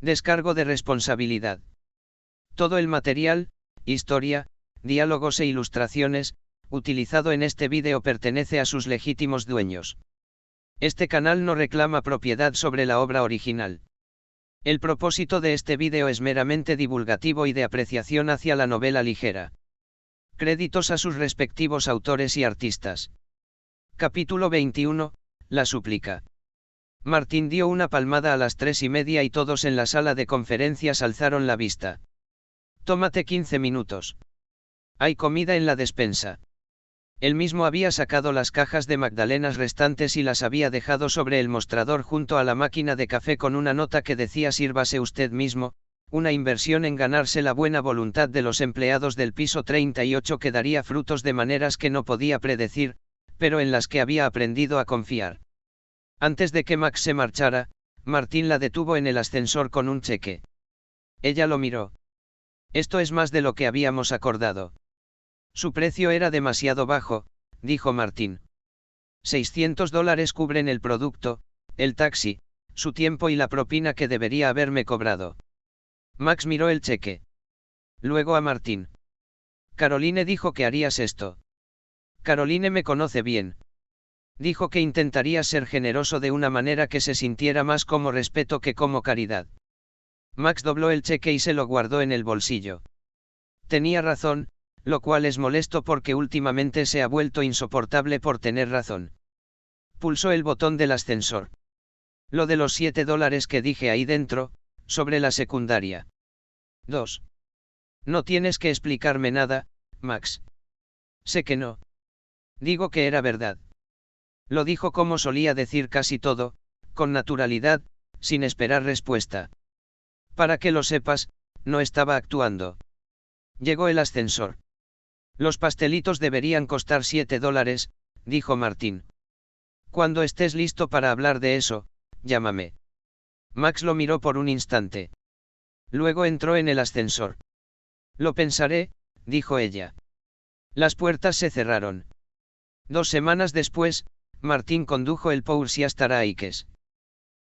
Descargo de responsabilidad. Todo el material, historia, diálogos e ilustraciones, utilizado en este vídeo pertenece a sus legítimos dueños. Este canal no reclama propiedad sobre la obra original. El propósito de este vídeo es meramente divulgativo y de apreciación hacia la novela ligera. Créditos a sus respectivos autores y artistas. Capítulo 21, La súplica. Martín dio una palmada a las 3:30 y todos en la sala de conferencias alzaron la vista. Tómate 15 minutos. Hay comida en la despensa. Él mismo había sacado las cajas de magdalenas restantes y las había dejado sobre el mostrador junto a la máquina de café con una nota que decía: sírvase usted mismo, una inversión en ganarse la buena voluntad de los empleados del piso 38 que daría frutos de maneras que no podía predecir, pero en las que había aprendido a confiar. Antes de que Max se marchara, Martín la detuvo en el ascensor con un cheque. Ella lo miró. Esto es más de lo que habíamos acordado. Su precio era demasiado bajo, dijo Martín. $600 cubren el producto, el taxi, su tiempo y la propina que debería haberme cobrado. Max miró el cheque. Luego a Martín. Caroline dijo que harías esto. Caroline me conoce bien. Dijo que intentaría ser generoso de una manera que se sintiera más como respeto que como caridad. Max dobló el cheque y se lo guardó en el bolsillo. Tenía razón, lo cual es molesto porque últimamente se ha vuelto insoportable por tener razón. Pulsó el botón del ascensor. Lo de los $7 que dije ahí dentro, sobre la secundaria. 2. No tienes que explicarme nada, Max. Sé que no. Digo que era verdad. Lo dijo como solía decir casi todo, con naturalidad, sin esperar respuesta. Para que lo sepas, no estaba actuando. Llegó el ascensor. Los pastelitos deberían costar $7, dijo Martín. Cuando estés listo para hablar de eso, llámame. Max lo miró por un instante. Luego entró en el ascensor. Lo pensaré, dijo ella. Las puertas se cerraron. 2 semanas después, Martín condujo el Porsche hasta Raikes.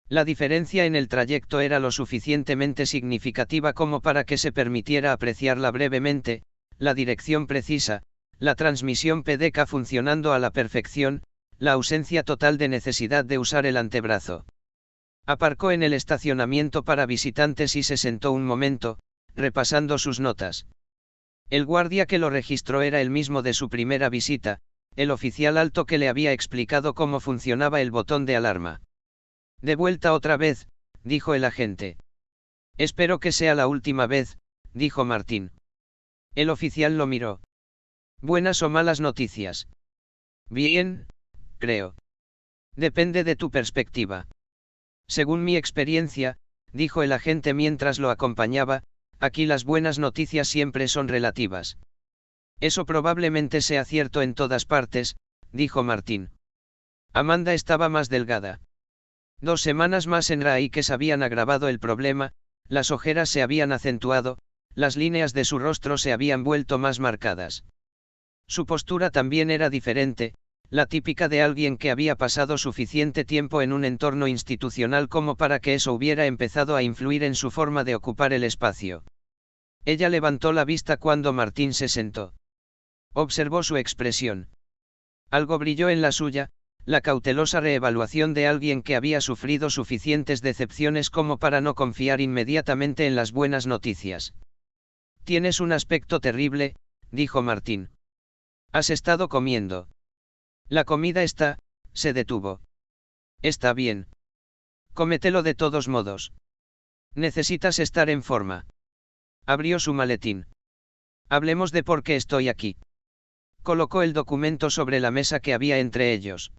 La diferencia en el trayecto era lo suficientemente significativa como para que se permitiera apreciarla brevemente: la dirección precisa, la transmisión PDK funcionando a la perfección, la ausencia total de necesidad de usar el antebrazo. Aparcó en el estacionamiento para visitantes y se sentó un momento, repasando sus notas. El guardia que lo registró era el mismo de su primera visita, el oficial alto que le había explicado cómo funcionaba el botón de alarma. De vuelta otra vez, dijo el agente. Espero que sea la última vez, dijo Martín. El oficial lo miró. ¿Buenas o malas noticias? Bien, creo. Depende de tu perspectiva. Según mi experiencia, dijo el agente mientras lo acompañaba, aquí las buenas noticias siempre son relativas. Eso probablemente sea cierto en todas partes, dijo Martín. Amanda estaba más delgada. 2 semanas más en Raikes habían agravado el problema, las ojeras se habían acentuado, las líneas de su rostro se habían vuelto más marcadas. Su postura también era diferente, la típica de alguien que había pasado suficiente tiempo en un entorno institucional como para que eso hubiera empezado a influir en su forma de ocupar el espacio. Ella levantó la vista cuando Martín se sentó. Observó su expresión. Algo brilló en la suya, la cautelosa reevaluación de alguien que había sufrido suficientes decepciones como para no confiar inmediatamente en las buenas noticias. Tienes un aspecto terrible, dijo Martín. ¿Has estado comiendo? La comida está, se detuvo. Está bien. Cómetelo de todos modos. Necesitas estar en forma. Abrió su maletín. Hablemos de por qué estoy aquí. Colocó el documento sobre la mesa que había entre ellos.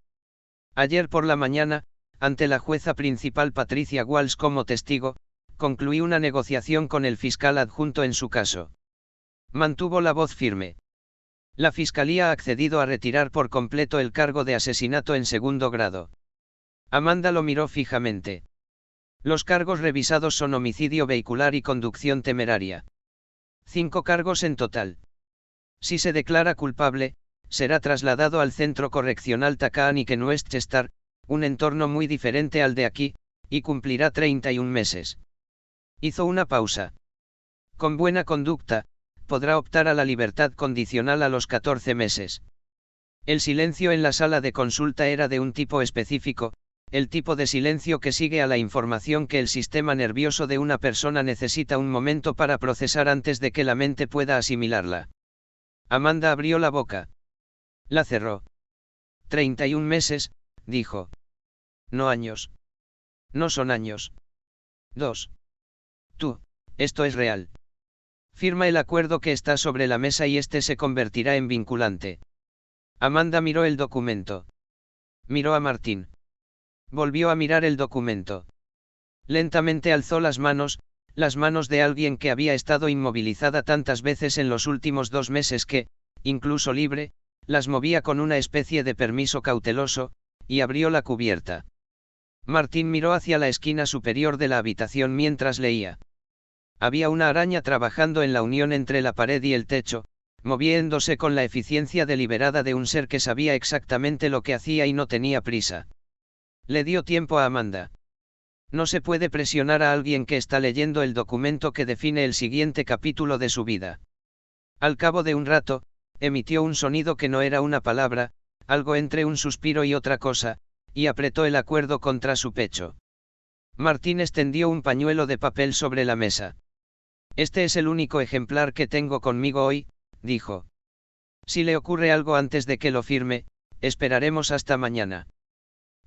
Ayer por la mañana, ante la jueza principal Patricia Walsh como testigo, concluí una negociación con el fiscal adjunto en su caso. Mantuvo la voz firme. La fiscalía ha accedido a retirar por completo el cargo de asesinato en 2º grado. Amanda lo miró fijamente. Los cargos revisados son homicidio vehicular y conducción temeraria. 5 cargos en total. Si se declara culpable, será trasladado al Centro Correccional Takahanik en Westchester, un entorno muy diferente al de aquí, y cumplirá 31 meses. Hizo una pausa. Con buena conducta, podrá optar a la libertad condicional a los 14 meses. El silencio en la sala de consulta era de un tipo específico, el tipo de silencio que sigue a la información que el sistema nervioso de una persona necesita un momento para procesar antes de que la mente pueda asimilarla. Amanda abrió la boca. La cerró. 31 meses, dijo. No años. No son años. 2. Esto es real. Firma el acuerdo que está sobre la mesa y este se convertirá en vinculante. Amanda miró el documento. Miró a Martín. Volvió a mirar el documento. Lentamente alzó las manos de alguien que había estado inmovilizada tantas veces en los últimos 2 meses que, incluso libre, las movía con una especie de permiso cauteloso, y abrió la cubierta. Martín miró hacia la esquina superior de la habitación mientras leía. Había una araña trabajando en la unión entre la pared y el techo, moviéndose con la eficiencia deliberada de un ser que sabía exactamente lo que hacía y no tenía prisa. Le dio tiempo a Amanda. No se puede presionar a alguien que está leyendo el documento que define el siguiente capítulo de su vida. Al cabo de un rato, emitió un sonido que no era una palabra, algo entre un suspiro y otra cosa, y apretó el acuerdo contra su pecho. Martín extendió un pañuelo de papel sobre la mesa. Este es el único ejemplar que tengo conmigo hoy, dijo. Si le ocurre algo antes de que lo firme, esperaremos hasta mañana.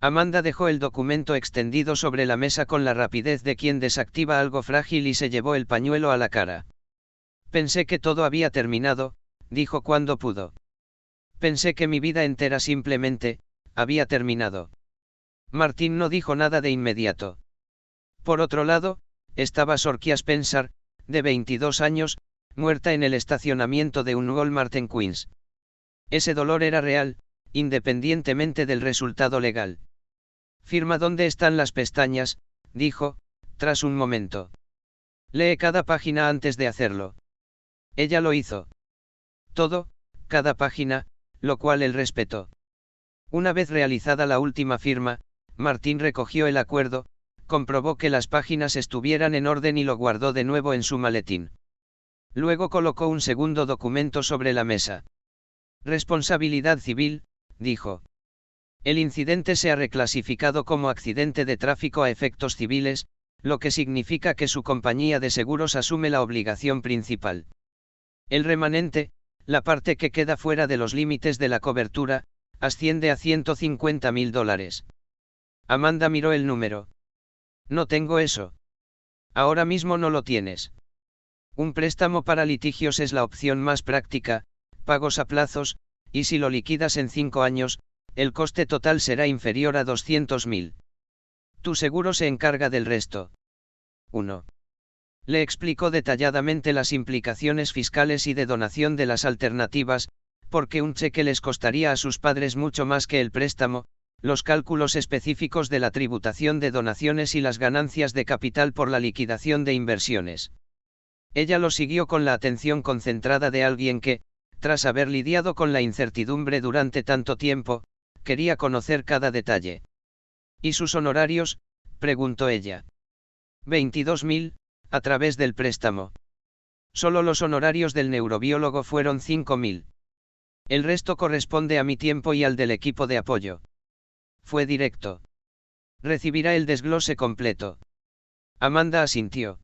Amanda dejó el documento extendido sobre la mesa con la rapidez de quien desactiva algo frágil y se llevó el pañuelo a la cara. Pensé que todo había terminado, dijo cuando pudo. Pensé que mi vida entera simplemente, había terminado. Martín no dijo nada de inmediato. Por otro lado, estaba Sorkia Spencer, de 22 años, muerta en el estacionamiento de un Walmart en Queens. Ese dolor era real, independientemente del resultado legal. Firma dónde están las pestañas, dijo, tras un momento. Lee cada página antes de hacerlo. Ella lo hizo. Todo, cada página, lo cual él respetó. Una vez realizada la última firma, Martín recogió el acuerdo, comprobó que las páginas estuvieran en orden y lo guardó de nuevo en su maletín. Luego colocó un segundo documento sobre la mesa. Responsabilidad civil, dijo. El incidente se ha reclasificado como accidente de tráfico a efectos civiles, lo que significa que su compañía de seguros asume la obligación principal. El remanente, la parte que queda fuera de los límites de la cobertura, asciende a $150.000. Amanda miró el número. No tengo eso. Ahora mismo no lo tienes. Un préstamo para litigios es la opción más práctica, pagos a plazos, y si lo liquidas en 5 años, el coste total será inferior a 200.000. Tu seguro se encarga del resto. 1. Le explicó detalladamente las implicaciones fiscales y de donación de las alternativas, porque un cheque les costaría a sus padres mucho más que el préstamo, los cálculos específicos de la tributación de donaciones y las ganancias de capital por la liquidación de inversiones. Ella lo siguió con la atención concentrada de alguien que, tras haber lidiado con la incertidumbre durante tanto tiempo, quería conocer cada detalle. ¿Y sus honorarios?, preguntó ella. 22.000, a través del préstamo. Solo los honorarios del neurobiólogo fueron 5.000. El resto corresponde a mi tiempo y al del equipo de apoyo. Fue directo. Recibirá el desglose completo. Amanda asintió.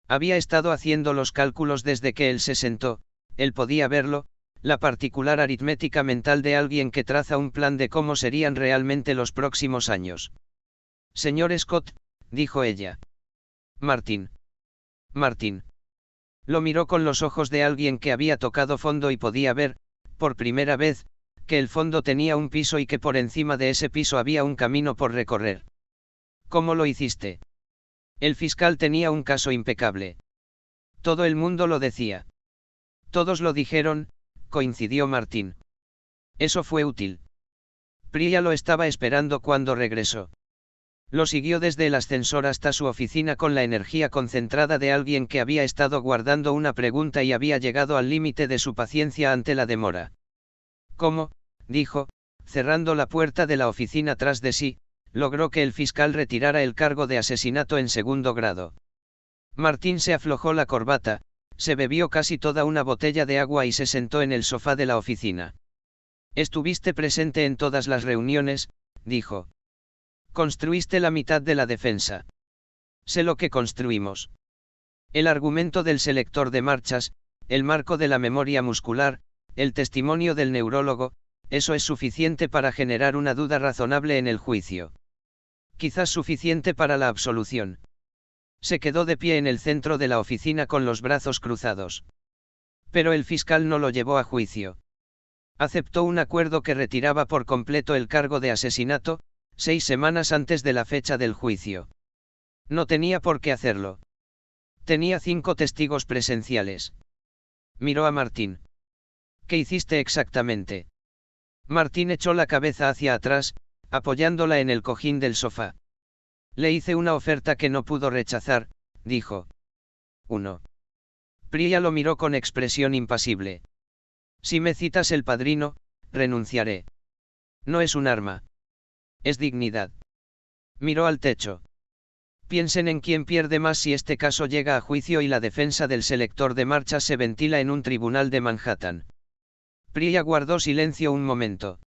Había estado haciendo los cálculos desde que él se sentó, él podía verlo, la particular aritmética mental de alguien que traza un plan de cómo serían realmente los próximos años. Señor Scott, dijo ella. Martín. Lo miró con los ojos de alguien que había tocado fondo y podía ver, por primera vez, que el fondo tenía un piso y que por encima de ese piso había un camino por recorrer. ¿Cómo lo hiciste? El fiscal tenía un caso impecable. Todo el mundo lo decía. Todos lo dijeron, coincidió Martín. Eso fue útil. Priya lo estaba esperando cuando regresó. Lo siguió desde el ascensor hasta su oficina con la energía concentrada de alguien que había estado guardando una pregunta y había llegado al límite de su paciencia ante la demora. ¿Cómo?, dijo, cerrando la puerta de la oficina tras de sí, logró que el fiscal retirara el cargo de asesinato en segundo grado. Martín se aflojó la corbata, se bebió casi toda una botella de agua y se sentó en el sofá de la oficina. Estuviste presente en todas las reuniones, dijo. Construiste la mitad de la defensa. Sé lo que construimos. El argumento del selector de marchas, el marco de la memoria muscular, el testimonio del neurólogo, eso es suficiente para generar una duda razonable en el juicio. Quizás suficiente para la absolución. Se quedó de pie en el centro de la oficina con los brazos cruzados. Pero el fiscal no lo llevó a juicio. Aceptó un acuerdo que retiraba por completo el cargo de asesinato, 6 semanas antes de la fecha del juicio. No tenía por qué hacerlo. Tenía 5 testigos presenciales. Miró a Martín. ¿Qué hiciste exactamente? Martín echó la cabeza hacia atrás, apoyándola en el cojín del sofá. Le hice una oferta que no pudo rechazar, dijo. 1. Priya lo miró con expresión impasible. Si me citas el padrino, renunciaré. No es un arma. Es dignidad. Miró al techo. Piensen en quién pierde más si este caso llega a juicio y la defensa del selector de marchas se ventila en un tribunal de Manhattan. Priya guardó silencio un momento.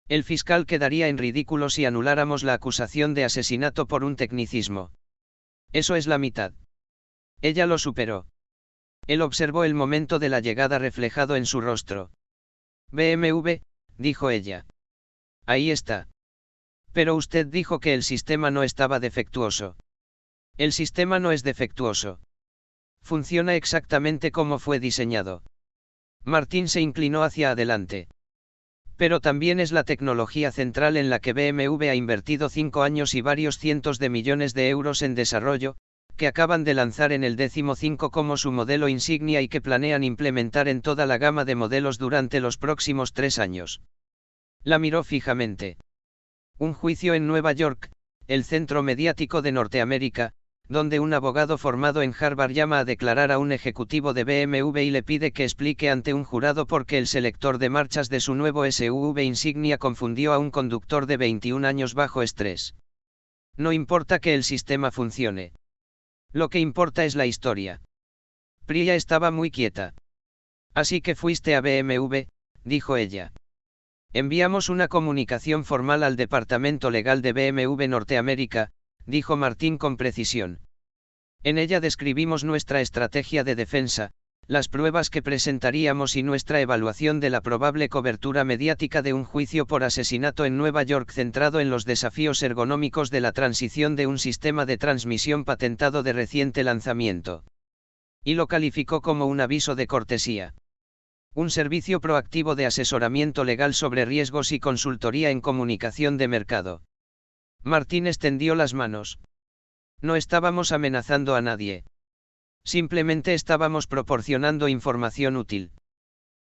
El fiscal quedaría en ridículo si anuláramos la acusación de asesinato por un tecnicismo. Eso es la mitad. Ella lo superó. Él observó el momento de la llegada reflejado en su rostro. BMW, dijo ella. Ahí está. Pero usted dijo que el sistema no estaba defectuoso. El sistema no es defectuoso. Funciona exactamente como fue diseñado. Martín se inclinó hacia adelante. Pero también es la tecnología central en la que BMW ha invertido 5 años y varios cientos de millones de euros en desarrollo, que acaban de lanzar en el 15 como su modelo insignia y que planean implementar en toda la gama de modelos durante los próximos 3 años. La miró fijamente. Un juicio en Nueva York, el centro mediático de Norteamérica, donde un abogado formado en Harvard llama a declarar a un ejecutivo de BMW y le pide que explique ante un jurado por qué el selector de marchas de su nuevo SUV insignia confundió a un conductor de 21 años bajo estrés. No importa que el sistema funcione. Lo que importa es la historia. Priya estaba muy quieta. Así que fuiste a BMW, dijo ella. Enviamos una comunicación formal al departamento legal de BMW Norteamérica, dijo Martín con precisión. En ella describimos nuestra estrategia de defensa, las pruebas que presentaríamos y nuestra evaluación de la probable cobertura mediática de un juicio por asesinato en Nueva York centrado en los desafíos ergonómicos de la transición de un sistema de transmisión patentado de reciente lanzamiento. Y lo calificó como un aviso de cortesía. Un servicio proactivo de asesoramiento legal sobre riesgos y consultoría en comunicación de mercado. Martín extendió las manos. No estábamos amenazando a nadie. Simplemente estábamos proporcionando información útil.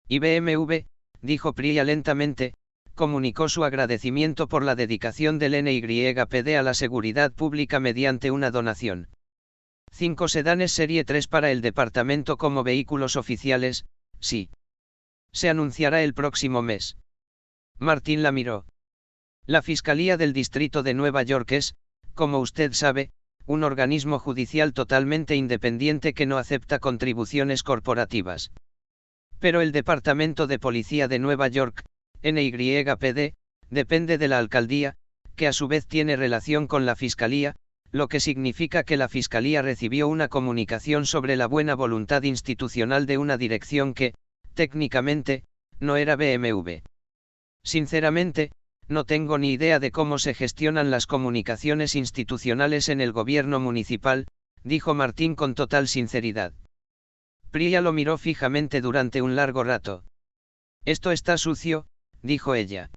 Y BMW, dijo Priya lentamente, comunicó su agradecimiento por la dedicación del NYPD a la seguridad pública mediante una donación. 5 sedanes Serie 3 para el departamento como vehículos oficiales, sí. Se anunciará el próximo mes. Martín la miró. La Fiscalía del Distrito de Nueva York es, como usted sabe, un organismo judicial totalmente independiente que no acepta contribuciones corporativas. Pero el Departamento de Policía de Nueva York, NYPD, depende de la alcaldía, que a su vez tiene relación con la Fiscalía, lo que significa que la Fiscalía recibió una comunicación sobre la buena voluntad institucional de una dirección que, técnicamente, no era BMW. Sinceramente, no tengo ni idea de cómo se gestionan las comunicaciones institucionales en el gobierno municipal, dijo Martín con total sinceridad. Priya lo miró fijamente durante un largo rato. Esto está sucio, dijo ella.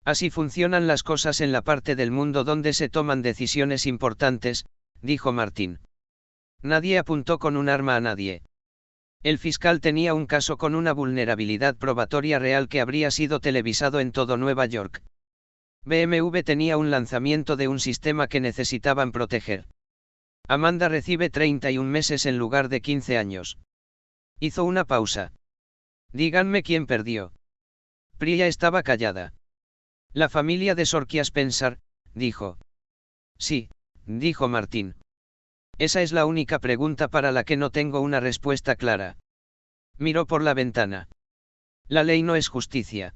Así funcionan las cosas en la parte del mundo donde se toman decisiones importantes, dijo Martín. Nadie apuntó con un arma a nadie. El fiscal tenía un caso con una vulnerabilidad probatoria real que habría sido televisado en todo Nueva York. BMW tenía un lanzamiento de un sistema que necesitaban proteger. Amanda recibe 31 meses en lugar de 15 años. Hizo una pausa. Díganme quién perdió. Priya estaba callada. La familia de Sorkia Spencer, dijo. Sí, dijo Martín. Esa es la única pregunta para la que no tengo una respuesta clara. Miró por la ventana. La ley no es justicia.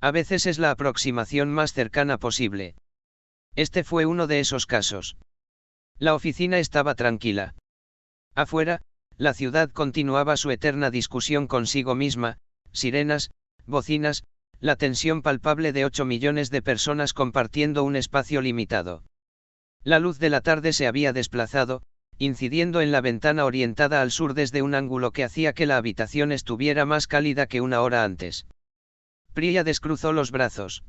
A veces es la aproximación más cercana posible. Este fue uno de esos casos. La oficina estaba tranquila. Afuera, la ciudad continuaba su eterna discusión consigo misma, sirenas, bocinas, la tensión palpable de 8 millones de personas compartiendo un espacio limitado. La luz de la tarde se había desplazado, incidiendo en la ventana orientada al sur desde un ángulo que hacía que la habitación estuviera más cálida que una hora antes. Priya descruzó los brazos.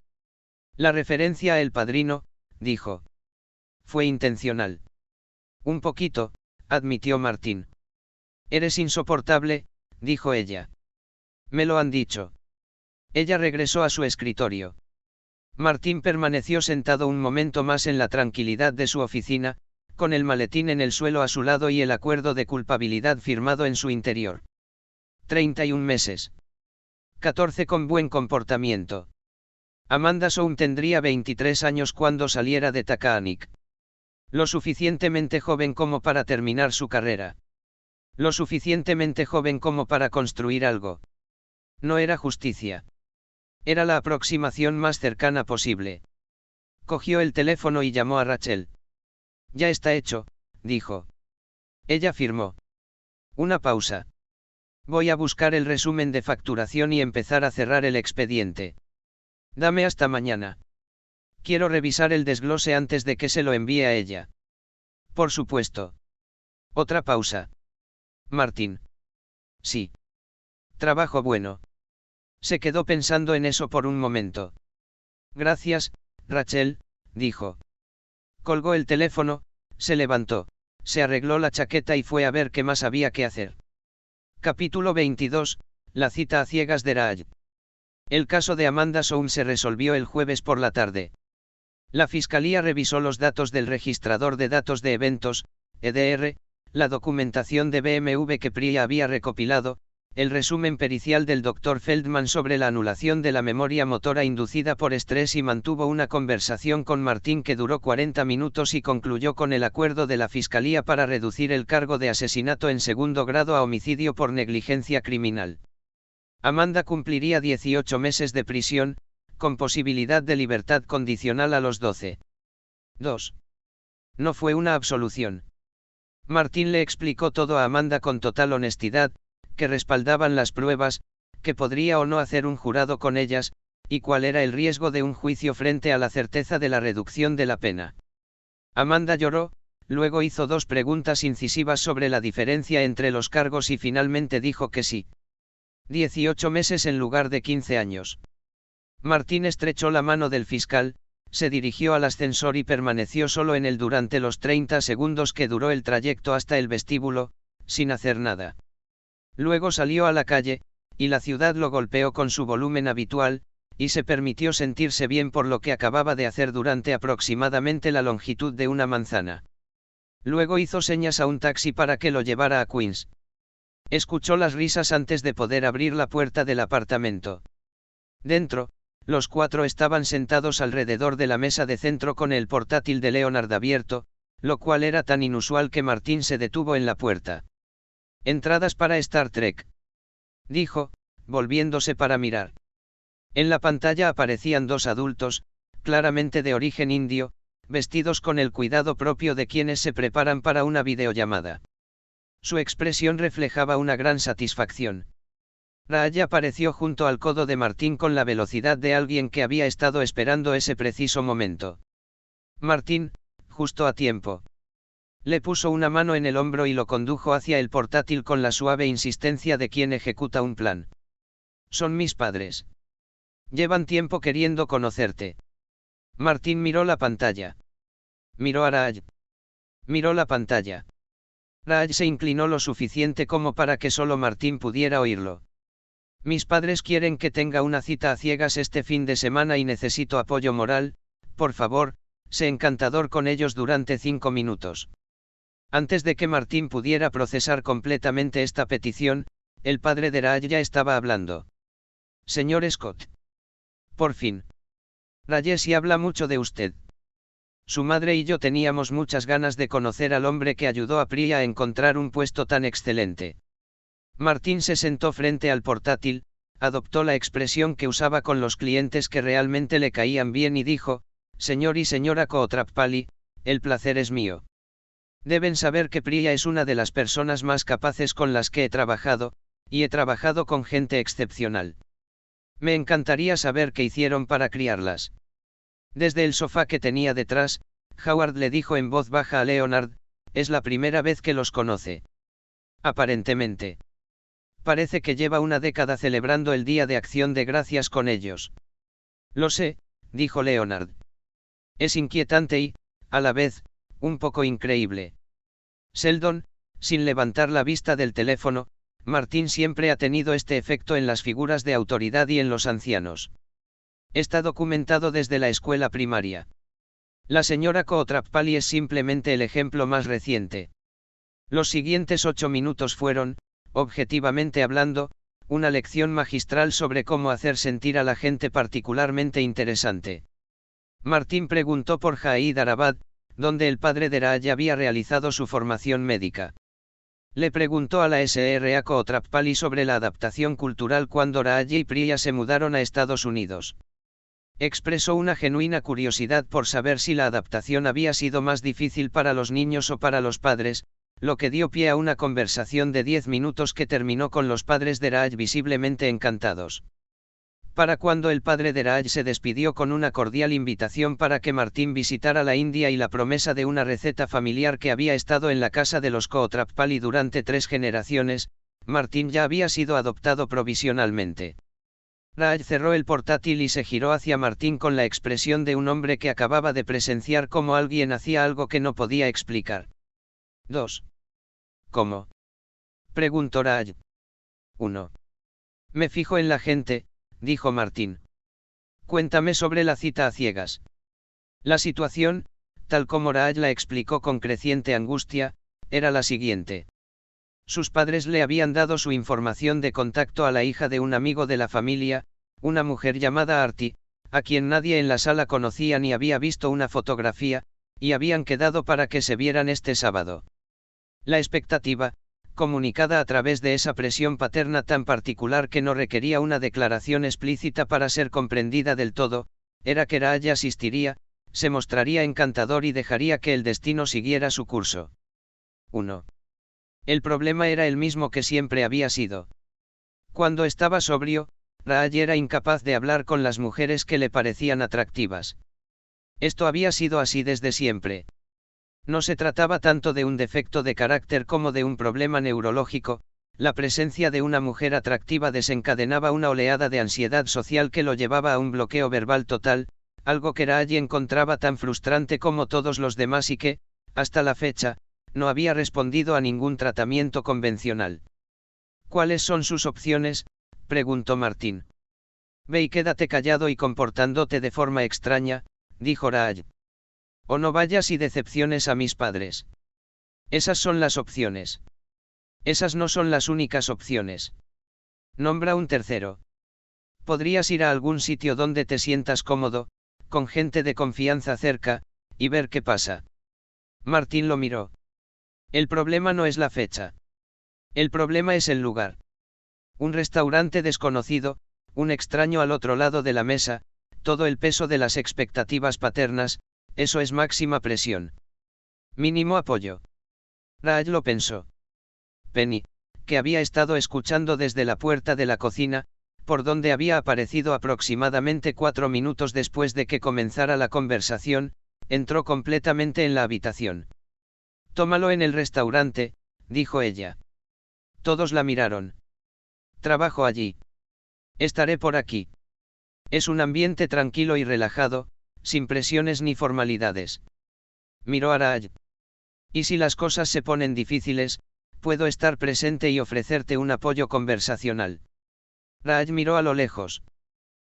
La referencia a El Padrino, dijo. Fue intencional. Un poquito, admitió Martín. Eres insoportable, dijo ella. Me lo han dicho. Ella regresó a su escritorio. Martín permaneció sentado un momento más en la tranquilidad de su oficina, con el maletín en el suelo a su lado y el acuerdo de culpabilidad firmado en su interior. 31 meses. 14 con buen comportamiento. Amanda Sohn tendría 23 años cuando saliera de Takahanik. Lo suficientemente joven como para terminar su carrera. Lo suficientemente joven como para construir algo. No era justicia. Era la aproximación más cercana posible. Cogió el teléfono y llamó a Rachel. Ya está hecho, dijo. Ella firmó. Una pausa. Voy a buscar el resumen de facturación y empezar a cerrar el expediente. Dame hasta mañana. Quiero revisar el desglose antes de que se lo envíe a ella. Por supuesto. Otra pausa. Martín. Sí. Trabajo bueno. Se quedó pensando en eso por un momento. Gracias, Rachel, dijo. Colgó el teléfono, se levantó, se arregló la chaqueta y fue a ver qué más había que hacer. Capítulo 22, la cita a ciegas de Raj. El caso de Amanda Sohn se resolvió el jueves por la tarde. La fiscalía revisó los datos del registrador de datos de eventos, EDR, la documentación de BMW que Priya había recopilado, el resumen pericial del Dr. Feldman sobre la anulación de la memoria motora inducida por estrés y mantuvo una conversación con Martín que duró 40 minutos y concluyó con el acuerdo de la Fiscalía para reducir el cargo de asesinato en segundo grado a homicidio por negligencia criminal. Amanda cumpliría 18 meses de prisión, con posibilidad de libertad condicional a los 12. 2. No fue una absolución. Martín le explicó todo a Amanda con total honestidad, que respaldaban las pruebas, que podría o no hacer un jurado con ellas, y cuál era el riesgo de un juicio frente a la certeza de la reducción de la pena. Amanda lloró, luego hizo 2 preguntas incisivas sobre la diferencia entre los cargos y finalmente dijo que sí. 18 meses en lugar de 15 años. Martín estrechó la mano del fiscal, se dirigió al ascensor y permaneció solo en él durante los 30 segundos que duró el trayecto hasta el vestíbulo, sin hacer nada. Luego salió a la calle, y la ciudad lo golpeó con su volumen habitual, y se permitió sentirse bien por lo que acababa de hacer durante aproximadamente la longitud de una manzana. Luego hizo señas a un taxi para que lo llevara a Queens. Escuchó las risas antes de poder abrir la puerta del apartamento. Dentro, los 4 estaban sentados alrededor de la mesa de centro con el portátil de Leonard abierto, lo cual era tan inusual que Martín se detuvo en la puerta. Entradas para Star Trek, dijo, volviéndose para mirar. En la pantalla aparecían 2 adultos, claramente de origen indio, vestidos con el cuidado propio de quienes se preparan para una videollamada. Su expresión reflejaba una gran satisfacción. Raj apareció junto al codo de Martín con la velocidad de alguien que había estado esperando ese preciso momento. Martín, justo a tiempo. Le puso una mano en el hombro y lo condujo hacia el portátil con la suave insistencia de quien ejecuta un plan. Son mis padres. Llevan tiempo queriendo conocerte. Martín miró la pantalla. Miró a Raj. Miró la pantalla. Raj se inclinó lo suficiente como para que solo Martín pudiera oírlo. Mis padres quieren que tenga una cita a ciegas este fin de semana y necesito apoyo moral, por favor, sé encantador con ellos durante 5 minutos. Antes de que Martín pudiera procesar completamente esta petición, el padre de Raj ya estaba hablando. Señor Scott. Por fin. Rajesh habla mucho de usted. Su madre y yo teníamos muchas ganas de conocer al hombre que ayudó a Priya a encontrar un puesto tan excelente. Martín se sentó frente al portátil, adoptó la expresión que usaba con los clientes que realmente le caían bien y dijo: señor y señora Kootrapali, el placer es mío. Deben saber que Priya es una de las personas más capaces con las que he trabajado, y he trabajado con gente excepcional. Me encantaría saber qué hicieron para criarlas. Desde el sofá que tenía detrás, Howard le dijo en voz baja a Leonard: es la primera vez que los conoce. Aparentemente. Parece que lleva una década celebrando el Día de Acción de Gracias con ellos. Lo sé, dijo Leonard. Es inquietante y, a la vez, un poco increíble. Sheldon, sin levantar la vista del teléfono, Martín siempre ha tenido este efecto en las figuras de autoridad y en los ancianos. Está documentado desde la escuela primaria. La señora Kootrapali es simplemente el ejemplo más reciente. Los siguientes 8 minutos fueron, objetivamente hablando, una lección magistral sobre cómo hacer sentir a la gente particularmente interesante. Martín preguntó por Hyderabad, donde el padre de Raj había realizado su formación médica. Le preguntó a la Sra. Kootrapali sobre la adaptación cultural cuando Raj y Priya se mudaron a Estados Unidos. Expresó una genuina curiosidad por saber si la adaptación había sido más difícil para los niños o para los padres, lo que dio pie a una conversación de 10 minutos que terminó con los padres de Raj visiblemente encantados. Para cuando el padre de Raj se despidió con una cordial invitación para que Martín visitara la India y la promesa de una receta familiar que había estado en la casa de los Kootrapali durante 3 generaciones, Martín ya había sido adoptado provisionalmente. Raj cerró el portátil y se giró hacia Martín con la expresión de un hombre que acababa de presenciar cómo alguien hacía algo que no podía explicar. 2. ¿Cómo? Preguntó Raj. 1. Me fijo en la gente, dijo Martín. Cuéntame sobre la cita a ciegas. La situación, tal como Raj la explicó con creciente angustia, era la siguiente. Sus padres le habían dado su información de contacto a la hija de un amigo de la familia, una mujer llamada Arti, a quien nadie en la sala conocía ni había visto una fotografía, y habían quedado para que se vieran este sábado. La expectativa, comunicada a través de esa presión paterna tan particular que no requería una declaración explícita para ser comprendida del todo, era que Raj asistiría, se mostraría encantador y dejaría que el destino siguiera su curso. 1. El problema era el mismo que siempre había sido. Cuando estaba sobrio, Raj era incapaz de hablar con las mujeres que le parecían atractivas. Esto había sido así desde siempre. No se trataba tanto de un defecto de carácter como de un problema neurológico. La presencia de una mujer atractiva desencadenaba una oleada de ansiedad social que lo llevaba a un bloqueo verbal total, algo que Raj encontraba tan frustrante como todos los demás y que, hasta la fecha, no había respondido a ningún tratamiento convencional. ¿Cuáles son sus opciones?, preguntó Martín. Ve y quédate callado y comportándote de forma extraña, dijo Raj. O no vayas y decepciones a mis padres. Esas son las opciones. Esas no son las únicas opciones. Nombra un tercero. Podrías ir a algún sitio donde te sientas cómodo, con gente de confianza cerca, y ver qué pasa. Martín lo miró. El problema no es la fecha. El problema es el lugar. Un restaurante desconocido, un extraño al otro lado de la mesa, todo el peso de las expectativas paternas, eso es máxima presión. Mínimo apoyo. Raj lo pensó. Penny, que había estado escuchando desde la puerta de la cocina, por donde había aparecido aproximadamente 4 minutos después de que comenzara la conversación, entró completamente en la habitación. Tómalo en el restaurante, dijo ella. Todos la miraron. Trabajo allí. Estaré por aquí. Es un ambiente tranquilo y relajado, sin presiones ni formalidades. Miró a Raj. Y si las cosas se ponen difíciles, puedo estar presente y ofrecerte un apoyo conversacional. Raj miró a lo lejos.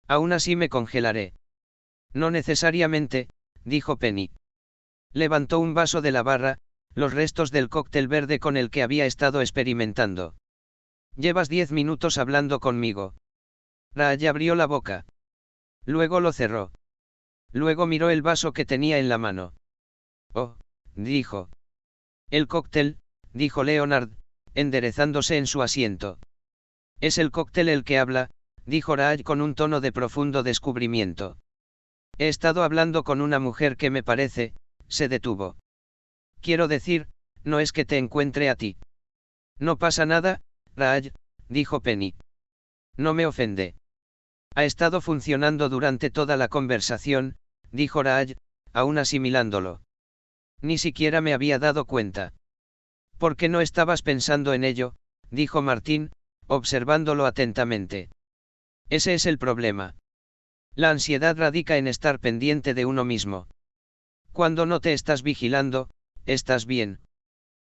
Aún así me congelaré. No necesariamente, dijo Penny. Levantó un vaso de la barra, los restos del cóctel verde con el que había estado experimentando. Llevas 10 minutos hablando conmigo. Raj abrió la boca. Luego lo cerró. Luego miró el vaso que tenía en la mano. Oh, dijo. El cóctel, dijo Leonard, enderezándose en su asiento. Es el cóctel el que habla, dijo Raj con un tono de profundo descubrimiento. He estado hablando con una mujer que me parece, se detuvo. Quiero decir, no es que te encuentre a ti. No pasa nada, Raj, dijo Penny. No me ofende. Ha estado funcionando durante toda la conversación, dijo Raj, aún asimilándolo. Ni siquiera me había dado cuenta. ¿Por qué no estabas pensando en ello?, dijo Martín, observándolo atentamente. Ese es el problema. La ansiedad radica en estar pendiente de uno mismo. Cuando no te estás vigilando, estás bien.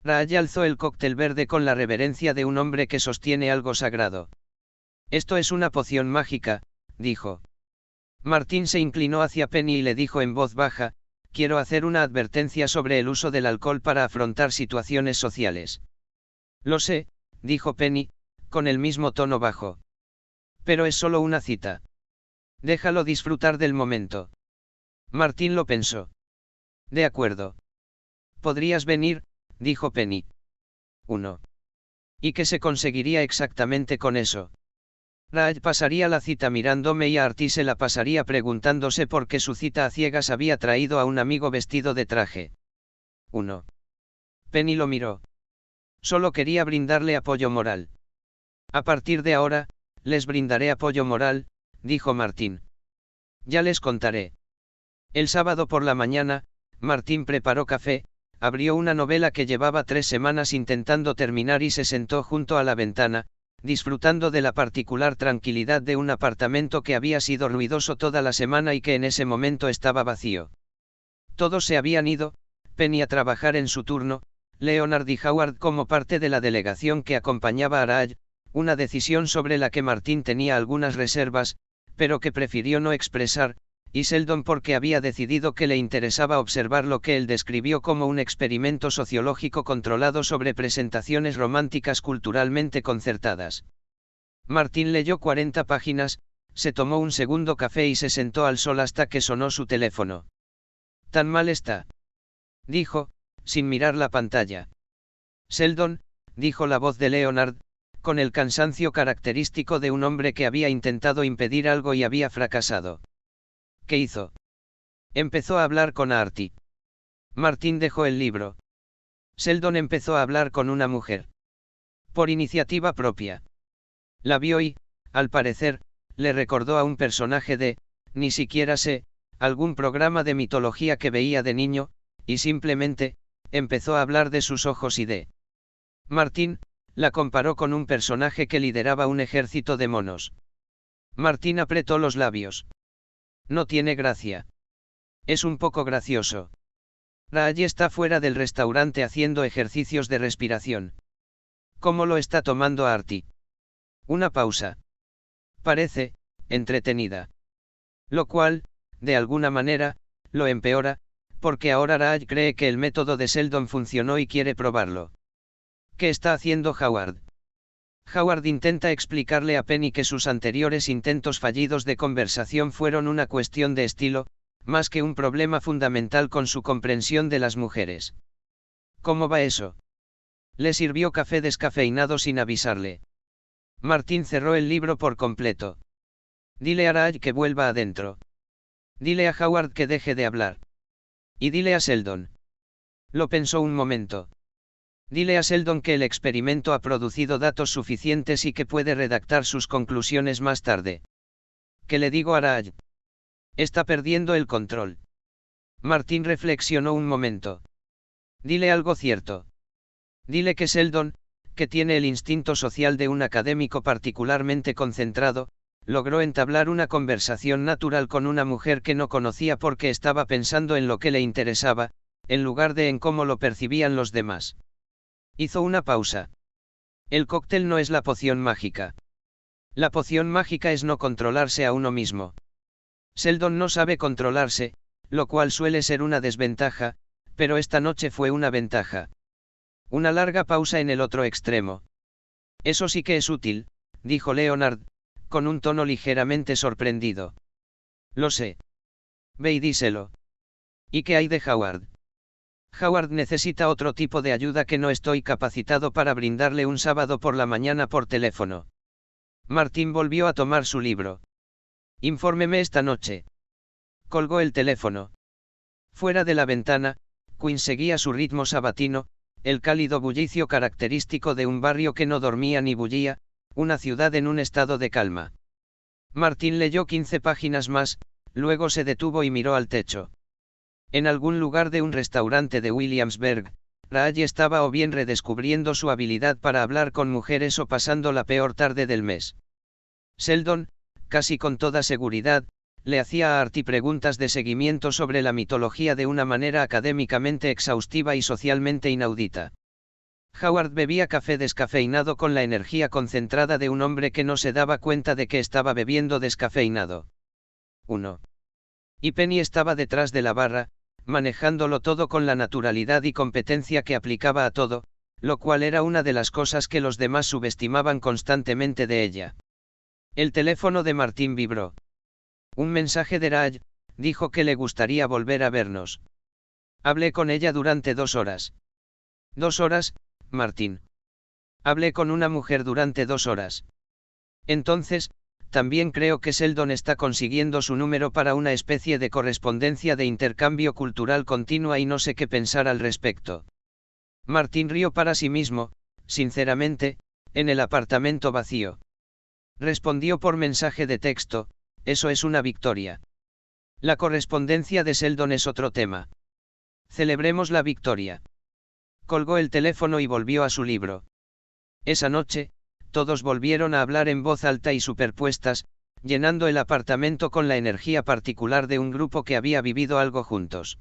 Raj alzó el cóctel verde con la reverencia de un hombre que sostiene algo sagrado. Esto es una poción mágica, dijo. Martín se inclinó hacia Penny y le dijo en voz baja: quiero hacer una advertencia sobre el uso del alcohol para afrontar situaciones sociales. Lo sé, dijo Penny, con el mismo tono bajo. Pero es solo una cita. Déjalo disfrutar del momento. Martín lo pensó. De acuerdo. Podrías venir, dijo Penny. 1. ¿Y qué se conseguiría exactamente con eso? Raj pasaría la cita mirándome y a Artie se la pasaría preguntándose por qué su cita a ciegas había traído a un amigo vestido de traje. 1. Penny lo miró. Solo quería brindarle apoyo moral. A partir de ahora, les brindaré apoyo moral, dijo Martín. Ya les contaré. El sábado por la mañana, Martín preparó café, abrió una novela que llevaba 3 semanas intentando terminar y se sentó junto a la ventana, disfrutando de la particular tranquilidad de un apartamento que había sido ruidoso toda la semana y que en ese momento estaba vacío. Todos se habían ido, Penny a trabajar en su turno, Leonard y Howard como parte de la delegación que acompañaba a Raj, una decisión sobre la que Martín tenía algunas reservas, pero que prefirió no expresar, y Sheldon porque había decidido que le interesaba observar lo que él describió como un experimento sociológico controlado sobre presentaciones románticas culturalmente concertadas. Martín leyó 40 páginas, se tomó un segundo café y se sentó al sol hasta que sonó su teléfono. «¿Tan mal está?», dijo, sin mirar la pantalla. «Sheldon», dijo la voz de Leonard, con el cansancio característico de un hombre que había intentado impedir algo y había fracasado. ¿Qué hizo? Empezó a hablar con Artie. Martín dejó el libro. Sheldon empezó a hablar con una mujer. Por iniciativa propia. La vio y, al parecer, le recordó a un personaje de, ni siquiera sé, algún programa de mitología que veía de niño, y simplemente, empezó a hablar de sus ojos y de... Martín, la comparó con un personaje que lideraba un ejército de monos. Martín apretó los labios. No tiene gracia. Es un poco gracioso. Raj está fuera del restaurante haciendo ejercicios de respiración. ¿Cómo lo está tomando Artie? Una pausa. Parece, entretenida. Lo cual, de alguna manera, lo empeora, porque ahora Raj cree que el método de Sheldon funcionó y quiere probarlo. ¿Qué está haciendo Howard? Howard intenta explicarle a Penny que sus anteriores intentos fallidos de conversación fueron una cuestión de estilo, más que un problema fundamental con su comprensión de las mujeres. ¿Cómo va eso? Le sirvió café descafeinado sin avisarle. Martín cerró el libro por completo. Dile a Raj que vuelva adentro. Dile a Howard que deje de hablar. Y dile a Sheldon. Lo pensó un momento. Dile a Sheldon que el experimento ha producido datos suficientes y que puede redactar sus conclusiones más tarde. ¿Qué le digo a Raj? Está perdiendo el control. Martín reflexionó un momento. Dile algo cierto. Dile que Sheldon, que tiene el instinto social de un académico particularmente concentrado, logró entablar una conversación natural con una mujer que no conocía porque estaba pensando en lo que le interesaba, en lugar de en cómo lo percibían los demás. Hizo una pausa. El cóctel no es la poción mágica. La poción mágica es no controlarse a uno mismo. Sheldon no sabe controlarse, lo cual suele ser una desventaja, pero esta noche fue una ventaja. Una larga pausa en el otro extremo. Eso sí que es útil, dijo Leonard, con un tono ligeramente sorprendido. Lo sé. Ve y díselo. ¿Y qué hay de Howard? Howard necesita otro tipo de ayuda que no estoy capacitado para brindarle un sábado por la mañana por teléfono. Martin volvió a tomar su libro. Infórmeme esta noche. Colgó el teléfono. Fuera de la ventana, Quinn seguía su ritmo sabatino, el cálido bullicio característico de un barrio que no dormía ni bullía, una ciudad en un estado de calma. Martin leyó 15 páginas más, luego se detuvo y miró al techo. En algún lugar de un restaurante de Williamsburg, Raj estaba o bien redescubriendo su habilidad para hablar con mujeres o pasando la peor tarde del mes. Sheldon, casi con toda seguridad, le hacía a Artie preguntas de seguimiento sobre la mitología de una manera académicamente exhaustiva y socialmente inaudita. Howard bebía café descafeinado con la energía concentrada de un hombre que no se daba cuenta de que estaba bebiendo descafeinado. 1. Y Penny estaba detrás de la barra, manejándolo todo con la naturalidad y competencia que aplicaba a todo, lo cual era una de las cosas que los demás subestimaban constantemente de ella. El teléfono de Martin vibró. Un mensaje de Raj, dijo que le gustaría volver a vernos. Hablé con ella durante 2 horas. 2 horas, Martin. Hablé con una mujer durante 2 horas. Entonces, también creo que Sheldon está consiguiendo su número para una especie de correspondencia de intercambio cultural continua y no sé qué pensar al respecto. Martin rió para sí mismo, sinceramente, en el apartamento vacío. Respondió por mensaje de texto, eso es una victoria. La correspondencia de Sheldon es otro tema. Celebremos la victoria. Colgó el teléfono y volvió a su libro. Esa noche, todos volvieron a hablar en voz alta y superpuestas, llenando el apartamento con la energía particular de un grupo que había vivido algo juntos.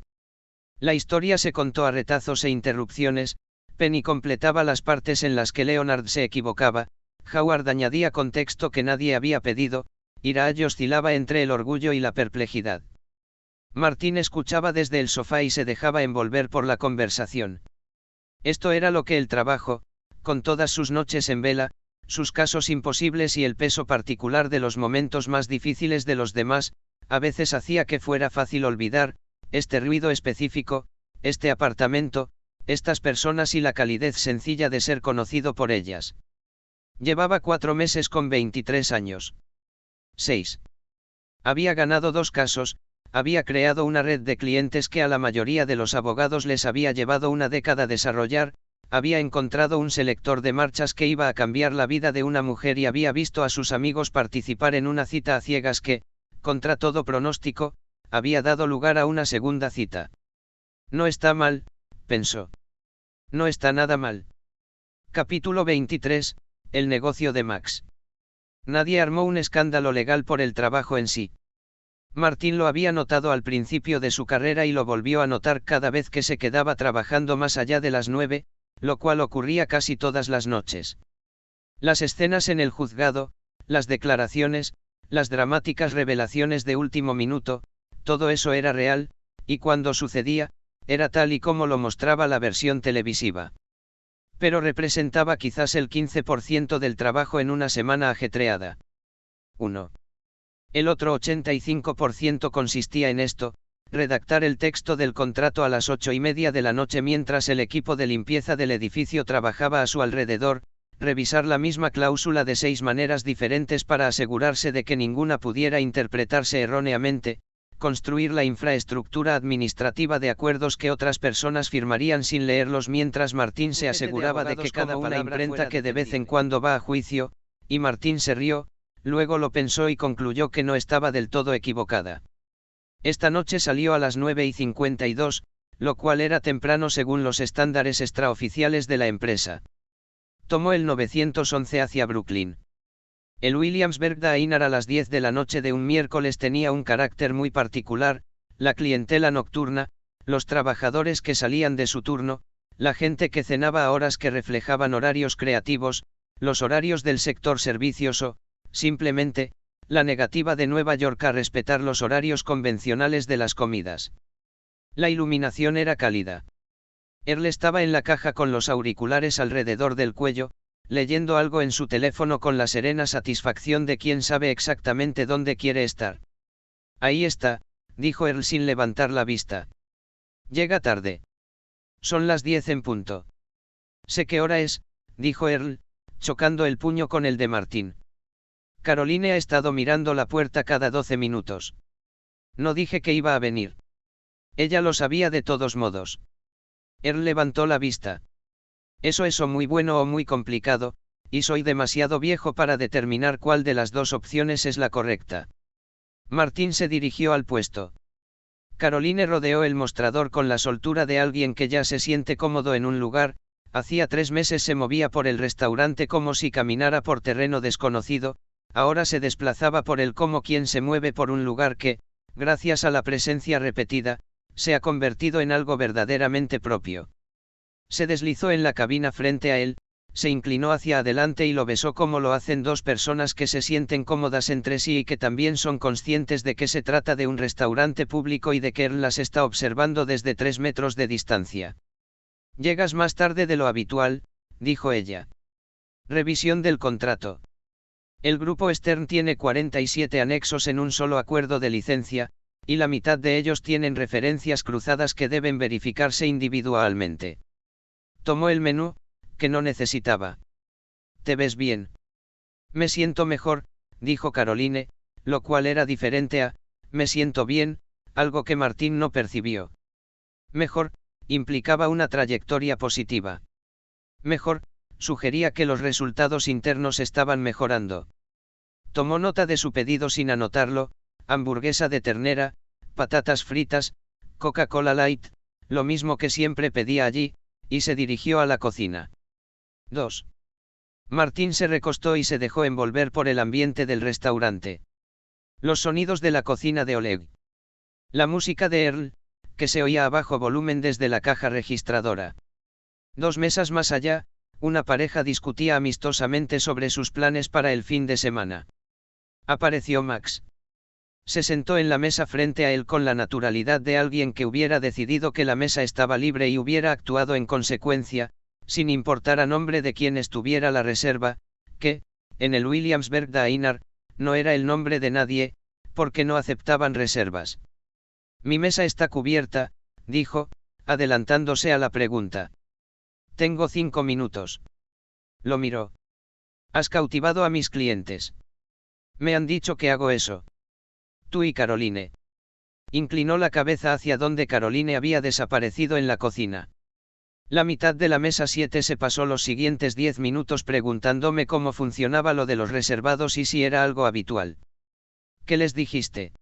La historia se contó a retazos e interrupciones, Penny completaba las partes en las que Leonard se equivocaba, Howard añadía contexto que nadie había pedido, y Raj oscilaba entre el orgullo y la perplejidad. Martin escuchaba desde el sofá y se dejaba envolver por la conversación. Esto era lo que el trabajo, con todas sus noches en vela, sus casos imposibles y el peso particular de los momentos más difíciles de los demás, a veces hacía que fuera fácil olvidar, este ruido específico, este apartamento, estas personas y la calidez sencilla de ser conocido por ellas. Llevaba 4 meses con 23 años. 6. Había ganado 2 casos, había creado una red de clientes que a la mayoría de los abogados les había llevado una década desarrollar, había encontrado un selector de marchas que iba a cambiar la vida de una mujer y había visto a sus amigos participar en una cita a ciegas que, contra todo pronóstico, había dado lugar a una segunda cita. No está mal, pensó. No está nada mal. Capítulo 23, el negocio de Max. Nadie armó un escándalo legal por el trabajo en sí. Martin lo había notado al principio de su carrera y lo volvió a notar cada vez que se quedaba trabajando más allá de las 9, lo cual ocurría casi todas las noches. Las escenas en el juzgado, las declaraciones, las dramáticas revelaciones de último minuto, todo eso era real, y cuando sucedía, era tal y como lo mostraba la versión televisiva. Pero representaba quizás el 15% del trabajo en una semana ajetreada. 1. El otro 85% consistía en esto, redactar el texto del contrato a las 8:30 de la noche mientras el equipo de limpieza del edificio trabajaba a su alrededor, revisar la misma cláusula de 6 maneras diferentes para asegurarse de que ninguna pudiera interpretarse erróneamente, construir la infraestructura administrativa de acuerdos que otras personas firmarían sin leerlos mientras Martin se aseguraba de que cada una imprenta que de vez en cuando va a juicio, y Martin se rió, luego lo pensó y concluyó que no estaba del todo equivocada. Esta noche salió a las 9:52, lo cual era temprano según los estándares extraoficiales de la empresa. Tomó el 911 hacia Brooklyn. El Williamsburg Diner a las 10 de la noche de un miércoles tenía un carácter muy particular, la clientela nocturna, los trabajadores que salían de su turno, la gente que cenaba a horas que reflejaban horarios creativos, los horarios del sector servicios o, simplemente, la negativa de Nueva York a respetar los horarios convencionales de las comidas. La iluminación era cálida. Earl estaba en la caja con los auriculares alrededor del cuello, leyendo algo en su teléfono con la serena satisfacción de quien sabe exactamente dónde quiere estar. Ahí está, dijo Earl sin levantar la vista. Llega tarde. Son las 10 en punto. Sé qué hora es, dijo Earl, chocando el puño con el de Martín. Caroline ha estado mirando la puerta cada 12 minutos. No dije que iba a venir. Ella lo sabía de todos modos. Earl levantó la vista. Eso es o muy bueno o muy complicado, y soy demasiado viejo para determinar cuál de las dos opciones es la correcta. Martín se dirigió al puesto. Caroline rodeó el mostrador con la soltura de alguien que ya se siente cómodo en un lugar. Hacía 3 meses se movía por el restaurante como si caminara por terreno desconocido, ahora se desplazaba por él como quien se mueve por un lugar que, gracias a la presencia repetida, se ha convertido en algo verdaderamente propio. Se deslizó en la cabina frente a él, se inclinó hacia adelante y lo besó como lo hacen dos personas que se sienten cómodas entre sí y que también son conscientes de que se trata de un restaurante público y de que él las está observando desde 3 metros de distancia. Llegas más tarde de lo habitual, dijo ella. Revisión del contrato. El grupo Stern tiene 47 anexos en un solo acuerdo de licencia, y la mitad de ellos tienen referencias cruzadas que deben verificarse individualmente. Tomó el menú, que no necesitaba. ¿Te ves bien? Me siento mejor, dijo Caroline, lo cual era diferente a, me siento bien, algo que Martín no percibió. Mejor, implicaba una trayectoria positiva. Mejor, sugería que los resultados internos estaban mejorando. Tomó nota de su pedido sin anotarlo, hamburguesa de ternera, patatas fritas, Coca-Cola Light, lo mismo que siempre pedía allí, y se dirigió a la cocina. 2. Martín se recostó y se dejó envolver por el ambiente del restaurante. Los sonidos de la cocina de Oleg. La música de Earl, que se oía a bajo volumen desde la caja registradora. 2 mesas más allá, una pareja discutía amistosamente sobre sus planes para el fin de semana. Apareció Max. Se sentó en la mesa frente a él con la naturalidad de alguien que hubiera decidido que la mesa estaba libre y hubiera actuado en consecuencia, sin importar a nombre de quién estuviera la reserva, que, en el Williamsburg Diner, no era el nombre de nadie, porque no aceptaban reservas. Mi mesa está cubierta, dijo, adelantándose a la pregunta. Tengo 5 minutos. Lo miró. Has cautivado a mis clientes. Me han dicho que hago eso. Tú y Caroline. Inclinó la cabeza hacia donde Caroline había desaparecido en la cocina. La mitad de la mesa 7 se pasó los siguientes 10 minutos preguntándome cómo funcionaba lo de los reservados y si era algo habitual. ¿Qué les dijiste?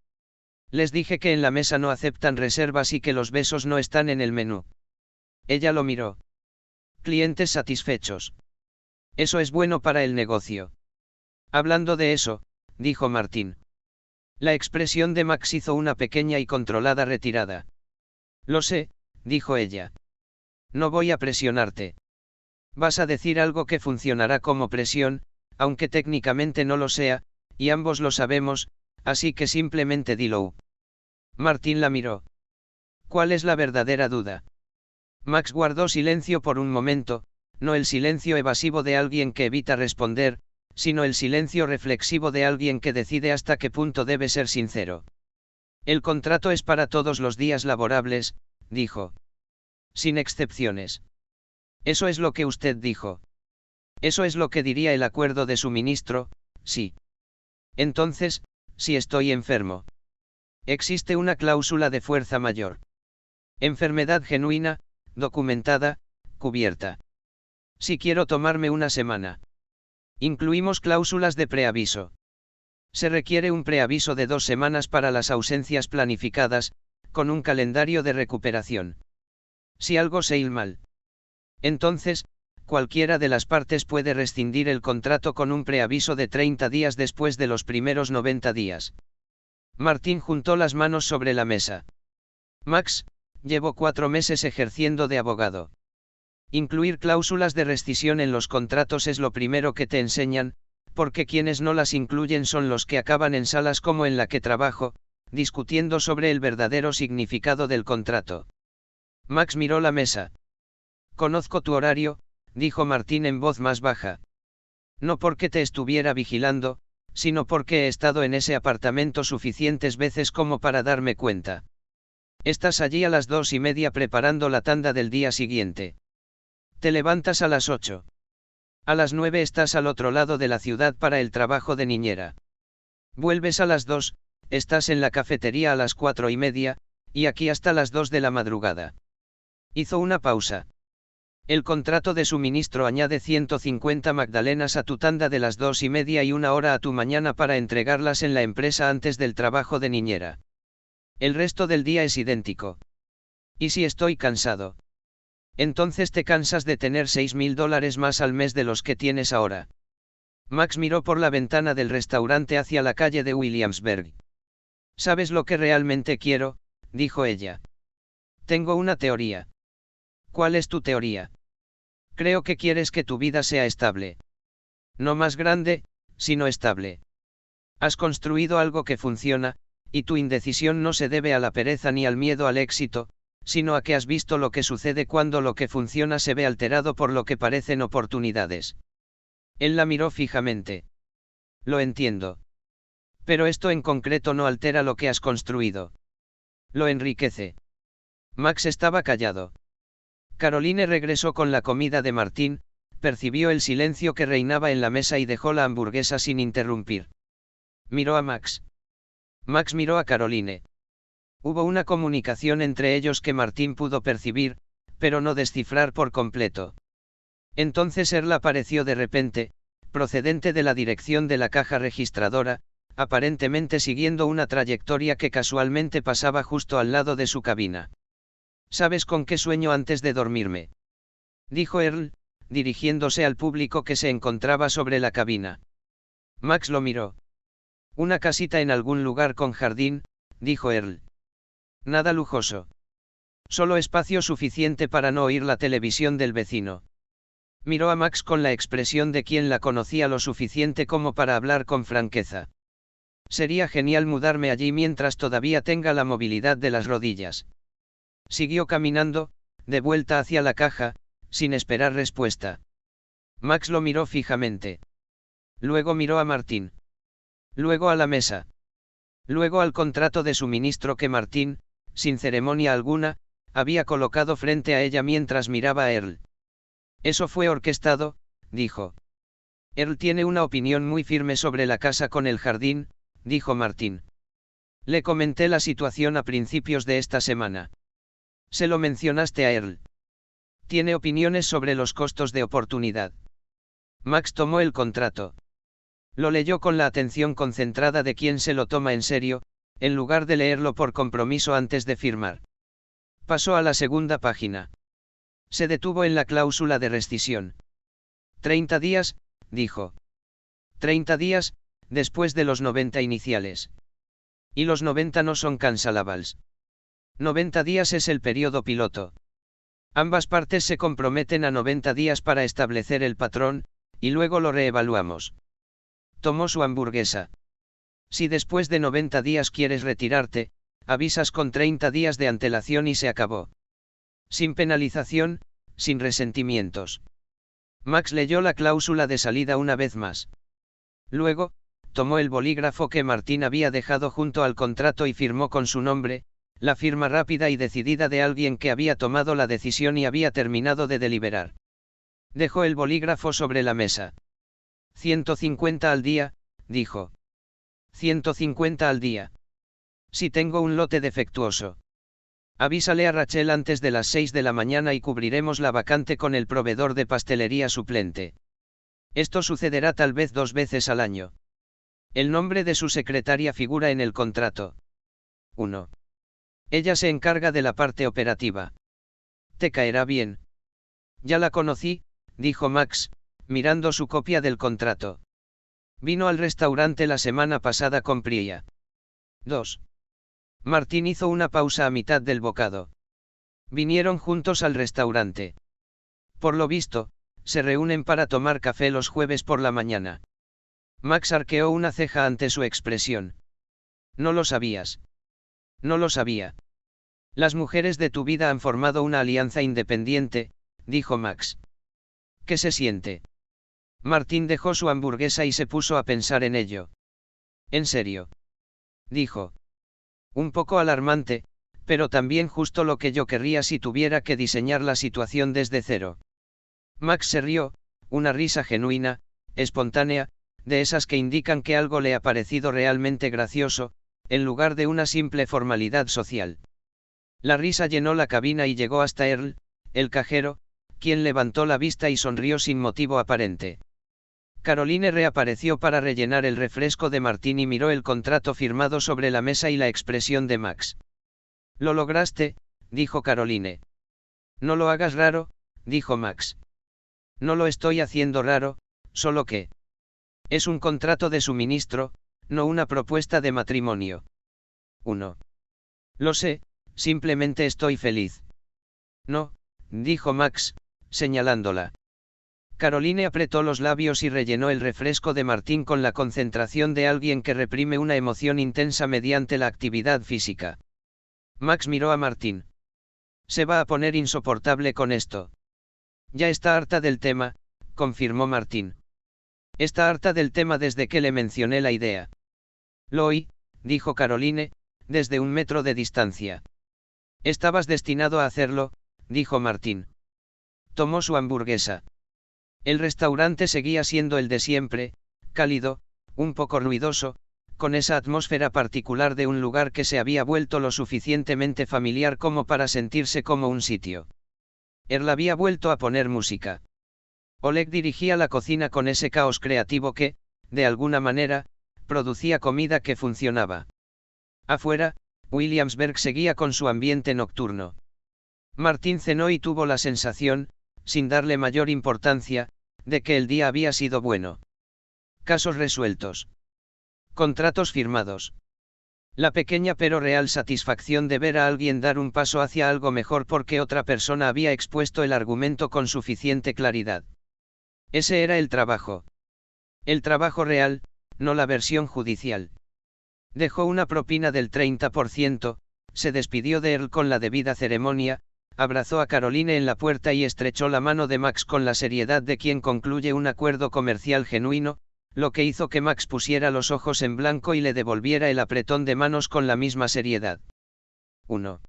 Les dije que en la mesa no aceptan reservas y que los besos no están en el menú. Ella lo miró. Clientes satisfechos. Eso es bueno para el negocio. Hablando de eso, dijo Martín. La expresión de Max hizo una pequeña y controlada retirada. Lo sé, dijo ella. No voy a presionarte. Vas a decir algo que funcionará como presión, aunque técnicamente no lo sea, y ambos lo sabemos, así que simplemente dilo. Martín la miró. ¿Cuál es la verdadera duda? Max guardó silencio por un momento, no el silencio evasivo de alguien que evita responder, sino el silencio reflexivo de alguien que decide hasta qué punto debe ser sincero. El contrato es para todos los días laborables, dijo. Sin excepciones. Eso es lo que usted dijo. Eso es lo que diría el acuerdo de suministro, sí. Entonces, si estoy enfermo. Existe una cláusula de fuerza mayor. Enfermedad genuina, documentada, cubierta. Si quiero tomarme una semana. Incluimos cláusulas de preaviso. Se requiere un preaviso de 2 semanas para las ausencias planificadas, con un calendario de recuperación. Si algo se ir mal. Entonces, cualquiera de las partes puede rescindir el contrato con un preaviso de 30 días después de los primeros 90 días. Martín juntó las manos sobre la mesa. Max, llevo 4 meses ejerciendo de abogado. Incluir cláusulas de rescisión en los contratos es lo primero que te enseñan, porque quienes no las incluyen son los que acaban en salas como en la que trabajo, discutiendo sobre el verdadero significado del contrato. Max miró la mesa. Conozco tu horario, dijo Martín en voz más baja. No porque te estuviera vigilando, sino porque he estado en ese apartamento suficientes veces como para darme cuenta. Estás allí a las 2:30 preparando la tanda del día siguiente. Te levantas a las 8. A las 9 estás al otro lado de la ciudad para el trabajo de niñera. Vuelves a las 2, estás en la cafetería a las 4:30, y aquí hasta las 2 de la madrugada. Hizo una pausa. El contrato de suministro añade 150 magdalenas a tu tanda de las 2:30 y 1 hora a tu mañana para entregarlas en la empresa antes del trabajo de niñera. El resto del día es idéntico. ¿Y si estoy cansado? Entonces te cansas de tener $6.000 más al mes de los que tienes ahora. Max miró por la ventana del restaurante hacia la calle de Williamsburg. ¿Sabes lo que realmente quiero?, dijo ella. Tengo una teoría. ¿Cuál es tu teoría? Creo que quieres que tu vida sea estable. No más grande, sino estable. Has construido algo que funciona, y tu indecisión no se debe a la pereza ni al miedo al éxito, sino a que has visto lo que sucede cuando lo que funciona se ve alterado por lo que parecen oportunidades. Él la miró fijamente. Lo entiendo. Pero esto en concreto no altera lo que has construido. Lo enriquece. Max estaba callado. Caroline regresó con la comida de Martín, percibió el silencio que reinaba en la mesa y dejó la hamburguesa sin interrumpir. Miró a Max. Max miró a Caroline. Hubo una comunicación entre ellos que Martín pudo percibir, pero no descifrar por completo. Entonces Earl apareció de repente, procedente de la dirección de la caja registradora, aparentemente siguiendo una trayectoria que casualmente pasaba justo al lado de su cabina. ¿Sabes con qué sueño antes de dormirme?, dijo Earl, dirigiéndose al público que se encontraba sobre la cabina. Max lo miró. Una casita en algún lugar con jardín, dijo Earl. Nada lujoso. Solo espacio suficiente para no oír la televisión del vecino. Miró a Max con la expresión de quien la conocía lo suficiente como para hablar con franqueza. Sería genial mudarme allí mientras todavía tenga la movilidad de las rodillas. Siguió caminando, de vuelta hacia la caja, sin esperar respuesta. Max lo miró fijamente. Luego miró a Martín. Luego a la mesa. Luego al contrato de suministro que Martín, sin ceremonia alguna, había colocado frente a ella mientras miraba a Earl. Eso fue orquestado, dijo. Earl tiene una opinión muy firme sobre la casa con el jardín, dijo Martín. Le comenté la situación a principios de esta semana. Se lo mencionaste a Earl. Tiene opiniones sobre los costos de oportunidad. Max tomó el contrato. Lo leyó con la atención concentrada de quien se lo toma en serio, en lugar de leerlo por compromiso antes de firmar. Pasó a la segunda página. Se detuvo en la cláusula de rescisión. 30 días, dijo. 30 días, después de los 90 iniciales. Y los 90 no son cancelables. 90 días es el periodo piloto. Ambas partes se comprometen a 90 días para establecer el patrón, y luego lo reevaluamos. Tomó su hamburguesa. Si después de 90 días quieres retirarte, avisas con 30 días de antelación y se acabó. Sin penalización, sin resentimientos. Max leyó la cláusula de salida una vez más. Luego, tomó el bolígrafo que Martín había dejado junto al contrato y firmó con su nombre, la firma rápida y decidida de alguien que había tomado la decisión y había terminado de deliberar. Dejó el bolígrafo sobre la mesa. 150 al día, dijo. 150 al día. Si tengo un lote defectuoso. Avísale a Rachel antes de las 6 de la mañana y cubriremos la vacante con el proveedor de pastelería suplente. Esto sucederá tal vez 2 veces al año. El nombre de su secretaria figura en el contrato. 1. Ella se encarga de la parte operativa. Te caerá bien. Ya la conocí, dijo Max, mirando su copia del contrato. Vino al restaurante la semana pasada con Priya. 2. Martín hizo una pausa a mitad del bocado. Vinieron juntos al restaurante. Por lo visto, se reúnen para tomar café los jueves por la mañana. Max arqueó una ceja ante su expresión. No lo sabías. No lo sabía. Las mujeres de tu vida han formado una alianza independiente, dijo Max. ¿Qué se siente? Martín dejó su hamburguesa y se puso a pensar en ello. ¿En serio?, dijo. Un poco alarmante, Pero también justo lo que yo querría si tuviera que diseñar la situación desde cero. Max se rió, una risa genuina, espontánea, de esas que indican que algo le ha parecido realmente gracioso, en lugar de una simple formalidad social. La risa llenó la cabina y llegó hasta Earl, el cajero, quien levantó la vista y sonrió sin motivo aparente. Caroline reapareció para rellenar el refresco de Martín y miró el contrato firmado sobre la mesa y la expresión de Max. «Lo lograste», dijo Caroline. «No lo hagas raro», dijo Max. «No lo estoy haciendo raro, solo que es un contrato de suministro, no una propuesta de matrimonio». 1. «Lo sé, simplemente estoy feliz». «No», dijo Max, señalándola. Caroline apretó los labios y rellenó el refresco de Martín con la concentración de alguien que reprime una emoción intensa mediante la actividad física. Max miró a Martín. «Se va a poner insoportable con esto». «Ya está harta del tema», confirmó Martín. «Está harta del tema desde que le mencioné la idea». «Lo oí», dijo Caroline, desde 1 metro de distancia. «Estabas destinado a hacerlo», dijo Martín. Tomó su hamburguesa. El restaurante seguía siendo el de siempre, cálido, un poco ruidoso, con esa atmósfera particular de un lugar que se había vuelto lo suficientemente familiar como para sentirse como un sitio. Earl había vuelto a poner música. Oleg dirigía la cocina con ese caos creativo que, de alguna manera, producía comida que funcionaba. Afuera, Williamsburg seguía con su ambiente nocturno. Martín cenó y tuvo la sensación, sin darle mayor importancia, de que el día había sido bueno. Casos resueltos. Contratos firmados. La pequeña pero real satisfacción de ver a alguien dar un paso hacia algo mejor porque otra persona había expuesto el argumento con suficiente claridad. Ese era el trabajo. El trabajo real, no la versión judicial. Dejó una propina del 30%, se despidió de Earl con la debida ceremonia, abrazó a Caroline en la puerta y estrechó la mano de Max con la seriedad de quien concluye un acuerdo comercial genuino, lo que hizo que Max pusiera los ojos en blanco y le devolviera el apretón de manos con la misma seriedad. 1.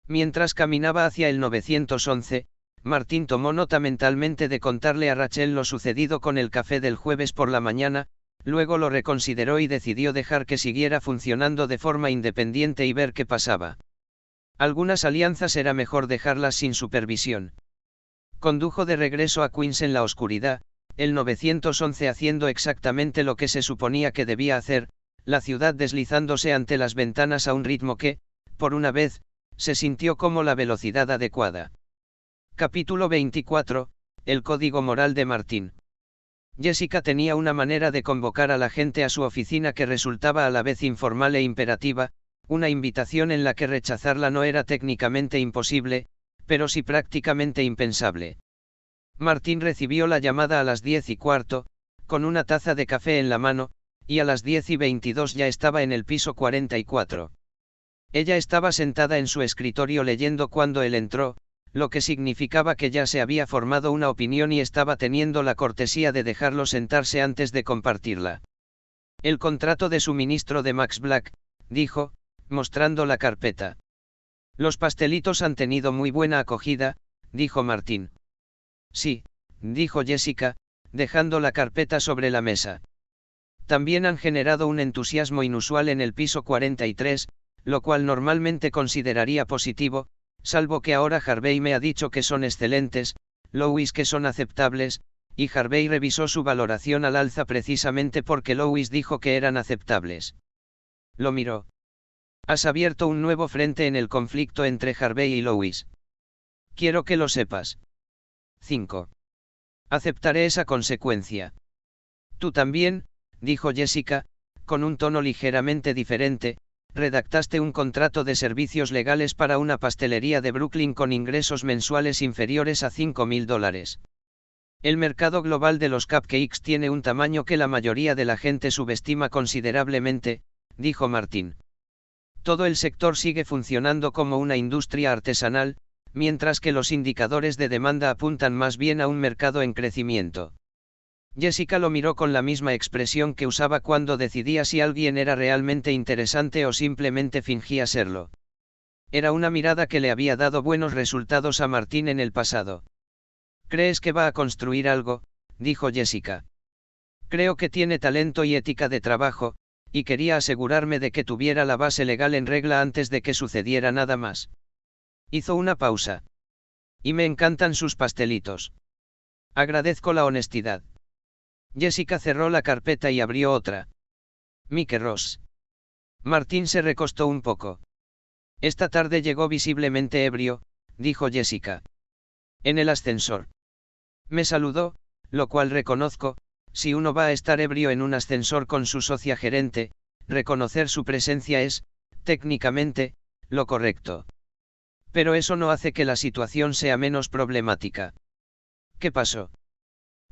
Mientras caminaba hacia el 911, Martín tomó nota mentalmente de contarle a Rachel lo sucedido con el café del jueves por la mañana, luego lo reconsideró y decidió dejar que siguiera funcionando de forma independiente y ver qué pasaba. Algunas alianzas era mejor dejarlas sin supervisión. Condujo de regreso a Queens en la oscuridad, el 911 haciendo exactamente lo que se suponía que debía hacer, la ciudad deslizándose ante las ventanas a un ritmo que, por una vez, se sintió como la velocidad adecuada. Capítulo 24, el código moral de Martín. Jessica tenía una manera de convocar a la gente a su oficina que resultaba a la vez informal e imperativa, una invitación en la que rechazarla no era técnicamente imposible, pero sí prácticamente impensable. Martín recibió la llamada a las 10:15, con una taza de café en la mano, y a las 10:22 ya estaba en el piso 44. Ella estaba sentada en su escritorio leyendo cuando él entró, lo que significaba que ya se había formado una opinión y estaba teniendo la cortesía de dejarlo sentarse antes de compartirla. «El contrato de suministro de Max Black», dijo, mostrando la carpeta. «Los pastelitos han tenido muy buena acogida», dijo Martín. «Sí», dijo Jessica, dejando la carpeta sobre la mesa. «También han generado un entusiasmo inusual en el piso 43, lo cual normalmente consideraría positivo, salvo que ahora Harvey me ha dicho que son excelentes, Louis que son aceptables, y Harvey revisó su valoración al alza precisamente porque Louis dijo que eran aceptables». Lo miró. «Has abierto un nuevo frente en el conflicto entre Harvey y Louis. Quiero que lo sepas». 5. «Aceptaré esa consecuencia». «Tú también», dijo Jessica, con un tono ligeramente diferente, «redactaste un contrato de servicios legales para una pastelería de Brooklyn con ingresos mensuales inferiores a $5.000. El mercado global de los cupcakes tiene un tamaño que la mayoría de la gente subestima considerablemente», dijo Martín. «Todo el sector sigue funcionando como una industria artesanal, mientras que los indicadores de demanda apuntan más bien a un mercado en crecimiento». Jessica lo miró con la misma expresión que usaba cuando decidía si alguien era realmente interesante o simplemente fingía serlo. Era una mirada que le había dado buenos resultados a Martín en el pasado. ¿Crees que va a construir algo?, dijo Jessica. Creo que tiene talento y ética de trabajo, y quería asegurarme de que tuviera la base legal en regla antes de que sucediera nada más. Hizo una pausa. Y me encantan sus pastelitos. Agradezco la honestidad. Jessica cerró la carpeta y abrió otra. Mike Ross. Martín se recostó un poco. Esta tarde llegó visiblemente ebrio, dijo Jessica. En el ascensor. Me saludó, lo cual reconozco. Si uno va a estar ebrio en un ascensor con su socia gerente, reconocer su presencia es, técnicamente, lo correcto. Pero eso no hace que la situación sea menos problemática. ¿Qué pasó?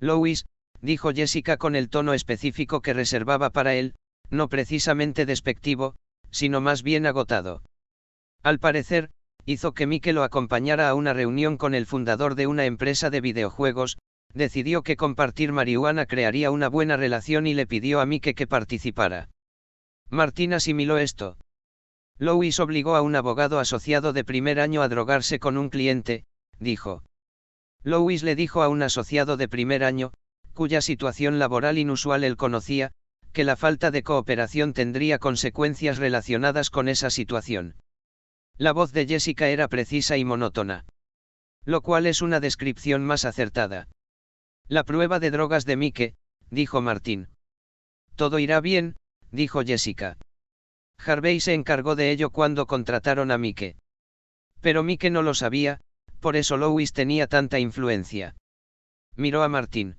Louis, dijo Jessica con el tono específico que reservaba para él, no precisamente despectivo, sino más bien agotado. Al parecer, hizo que Mike lo acompañara a una reunión con el fundador de una empresa de videojuegos. Decidió que compartir marihuana crearía una buena relación y le pidió a Mike que participara. Martín asimiló esto. Louis obligó a un abogado asociado de primer año a drogarse con un cliente, dijo. Louis le dijo a un asociado de primer año, cuya situación laboral inusual él conocía, que la falta de cooperación tendría consecuencias relacionadas con esa situación. La voz de Jessica era precisa y monótona. Lo cual es una descripción más acertada. La prueba de drogas de Mike, dijo Martín. Todo irá bien, dijo Jessica. Harvey se encargó de ello cuando contrataron a Mike. Pero Mike no lo sabía, por eso Louis tenía tanta influencia. Miró a Martín.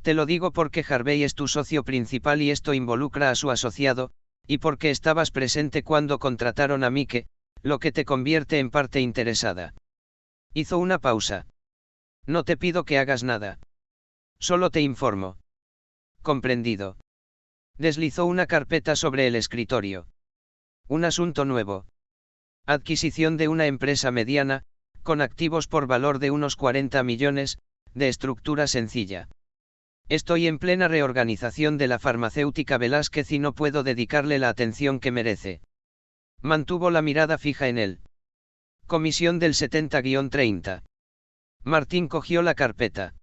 Te lo digo porque Harvey es tu socio principal y esto involucra a su asociado, y porque estabas presente cuando contrataron a Mike, lo que te convierte en parte interesada. Hizo una pausa. No te pido que hagas nada. Solo te informo. Comprendido. Deslizó una carpeta sobre el escritorio. Un asunto nuevo. Adquisición de una empresa mediana, con activos por valor de unos 40 millones, de estructura sencilla. Estoy en plena reorganización de la farmacéutica Velázquez y no puedo dedicarle la atención que merece. Mantuvo la mirada fija en él. Comisión del 70-30. Martín cogió la carpeta.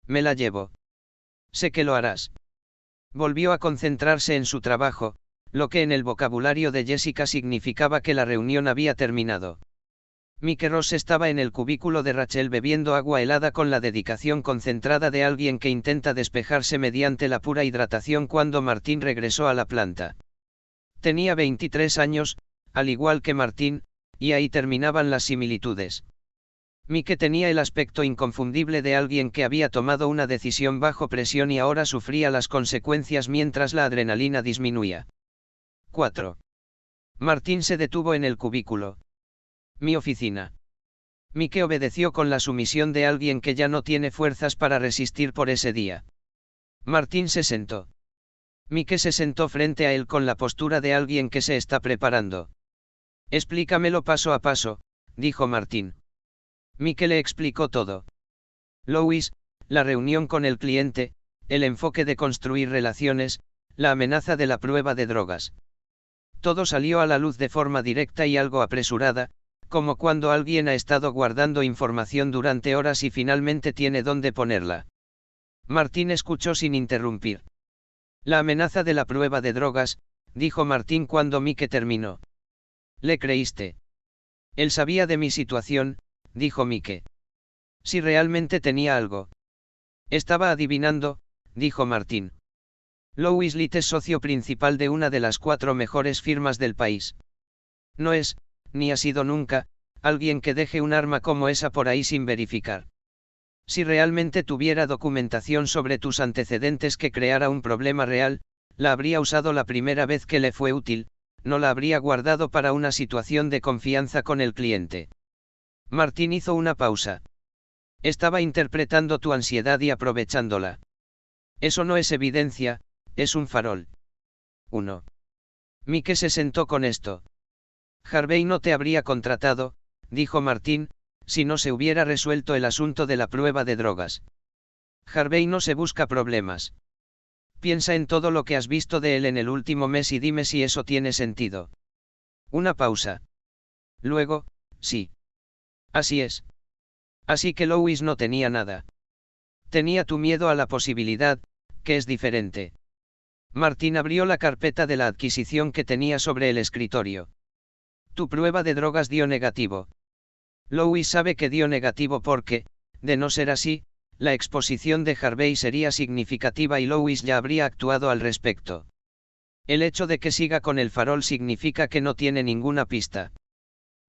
Me la llevo. Sé que lo harás. Volvió a concentrarse en su trabajo, lo que en el vocabulario de Jessica significaba que la reunión había terminado. Mike Ross estaba en el cubículo de Rachel bebiendo agua helada con la dedicación concentrada de alguien que intenta despejarse mediante la pura hidratación cuando Martín regresó a la planta. Tenía 23 años, al igual que Martín, y ahí terminaban las similitudes. Mike tenía el aspecto inconfundible de alguien que había tomado una decisión bajo presión y ahora sufría las consecuencias mientras la adrenalina disminuía. 4. Martín se detuvo en el cubículo. Mi oficina. Mike obedeció con la sumisión de alguien que ya no tiene fuerzas para resistir por ese día. Martín se sentó. Mike se sentó frente a él con la postura de alguien que se está preparando. Explícamelo paso a paso, dijo Martín. Mike le explicó todo. Louis, la reunión con el cliente, el enfoque de construir relaciones, la amenaza de la prueba de drogas. Todo salió a la luz de forma directa y algo apresurada, como cuando alguien ha estado guardando información durante horas y finalmente tiene dónde ponerla. Martín escuchó sin interrumpir. La amenaza de la prueba de drogas, dijo Martín cuando Mike terminó. ¿Le creíste? Él sabía de mi situación, dijo Mike. Si realmente tenía algo. Estaba adivinando, dijo Martín. Louis Litt es socio principal de una de las 4 mejores firmas del país. No es, ni ha sido nunca, alguien que deje un arma como esa por ahí sin verificar. Si realmente tuviera documentación sobre tus antecedentes que creara un problema real, la habría usado la primera vez que le fue útil, no la habría guardado para una situación de confianza con el cliente. Martín hizo una pausa. Estaba interpretando tu ansiedad y aprovechándola. Eso no es evidencia, es un farol. 1. Mike se sentó con esto. Harvey no te habría contratado, dijo Martín, si no se hubiera resuelto el asunto de la prueba de drogas. Harvey no se busca problemas. Piensa en todo lo que has visto de él en el último mes y dime si eso tiene sentido. Una pausa. Luego, sí. Así es. Así que Louis no tenía nada. Tenía tu miedo a la posibilidad, que es diferente. Martín abrió la carpeta de la adquisición que tenía sobre el escritorio. Tu prueba de drogas dio negativo. Louis sabe que dio negativo porque, de no ser así, la exposición de Harvey sería significativa y Louis ya habría actuado al respecto. El hecho de que siga con el farol significa que no tiene ninguna pista.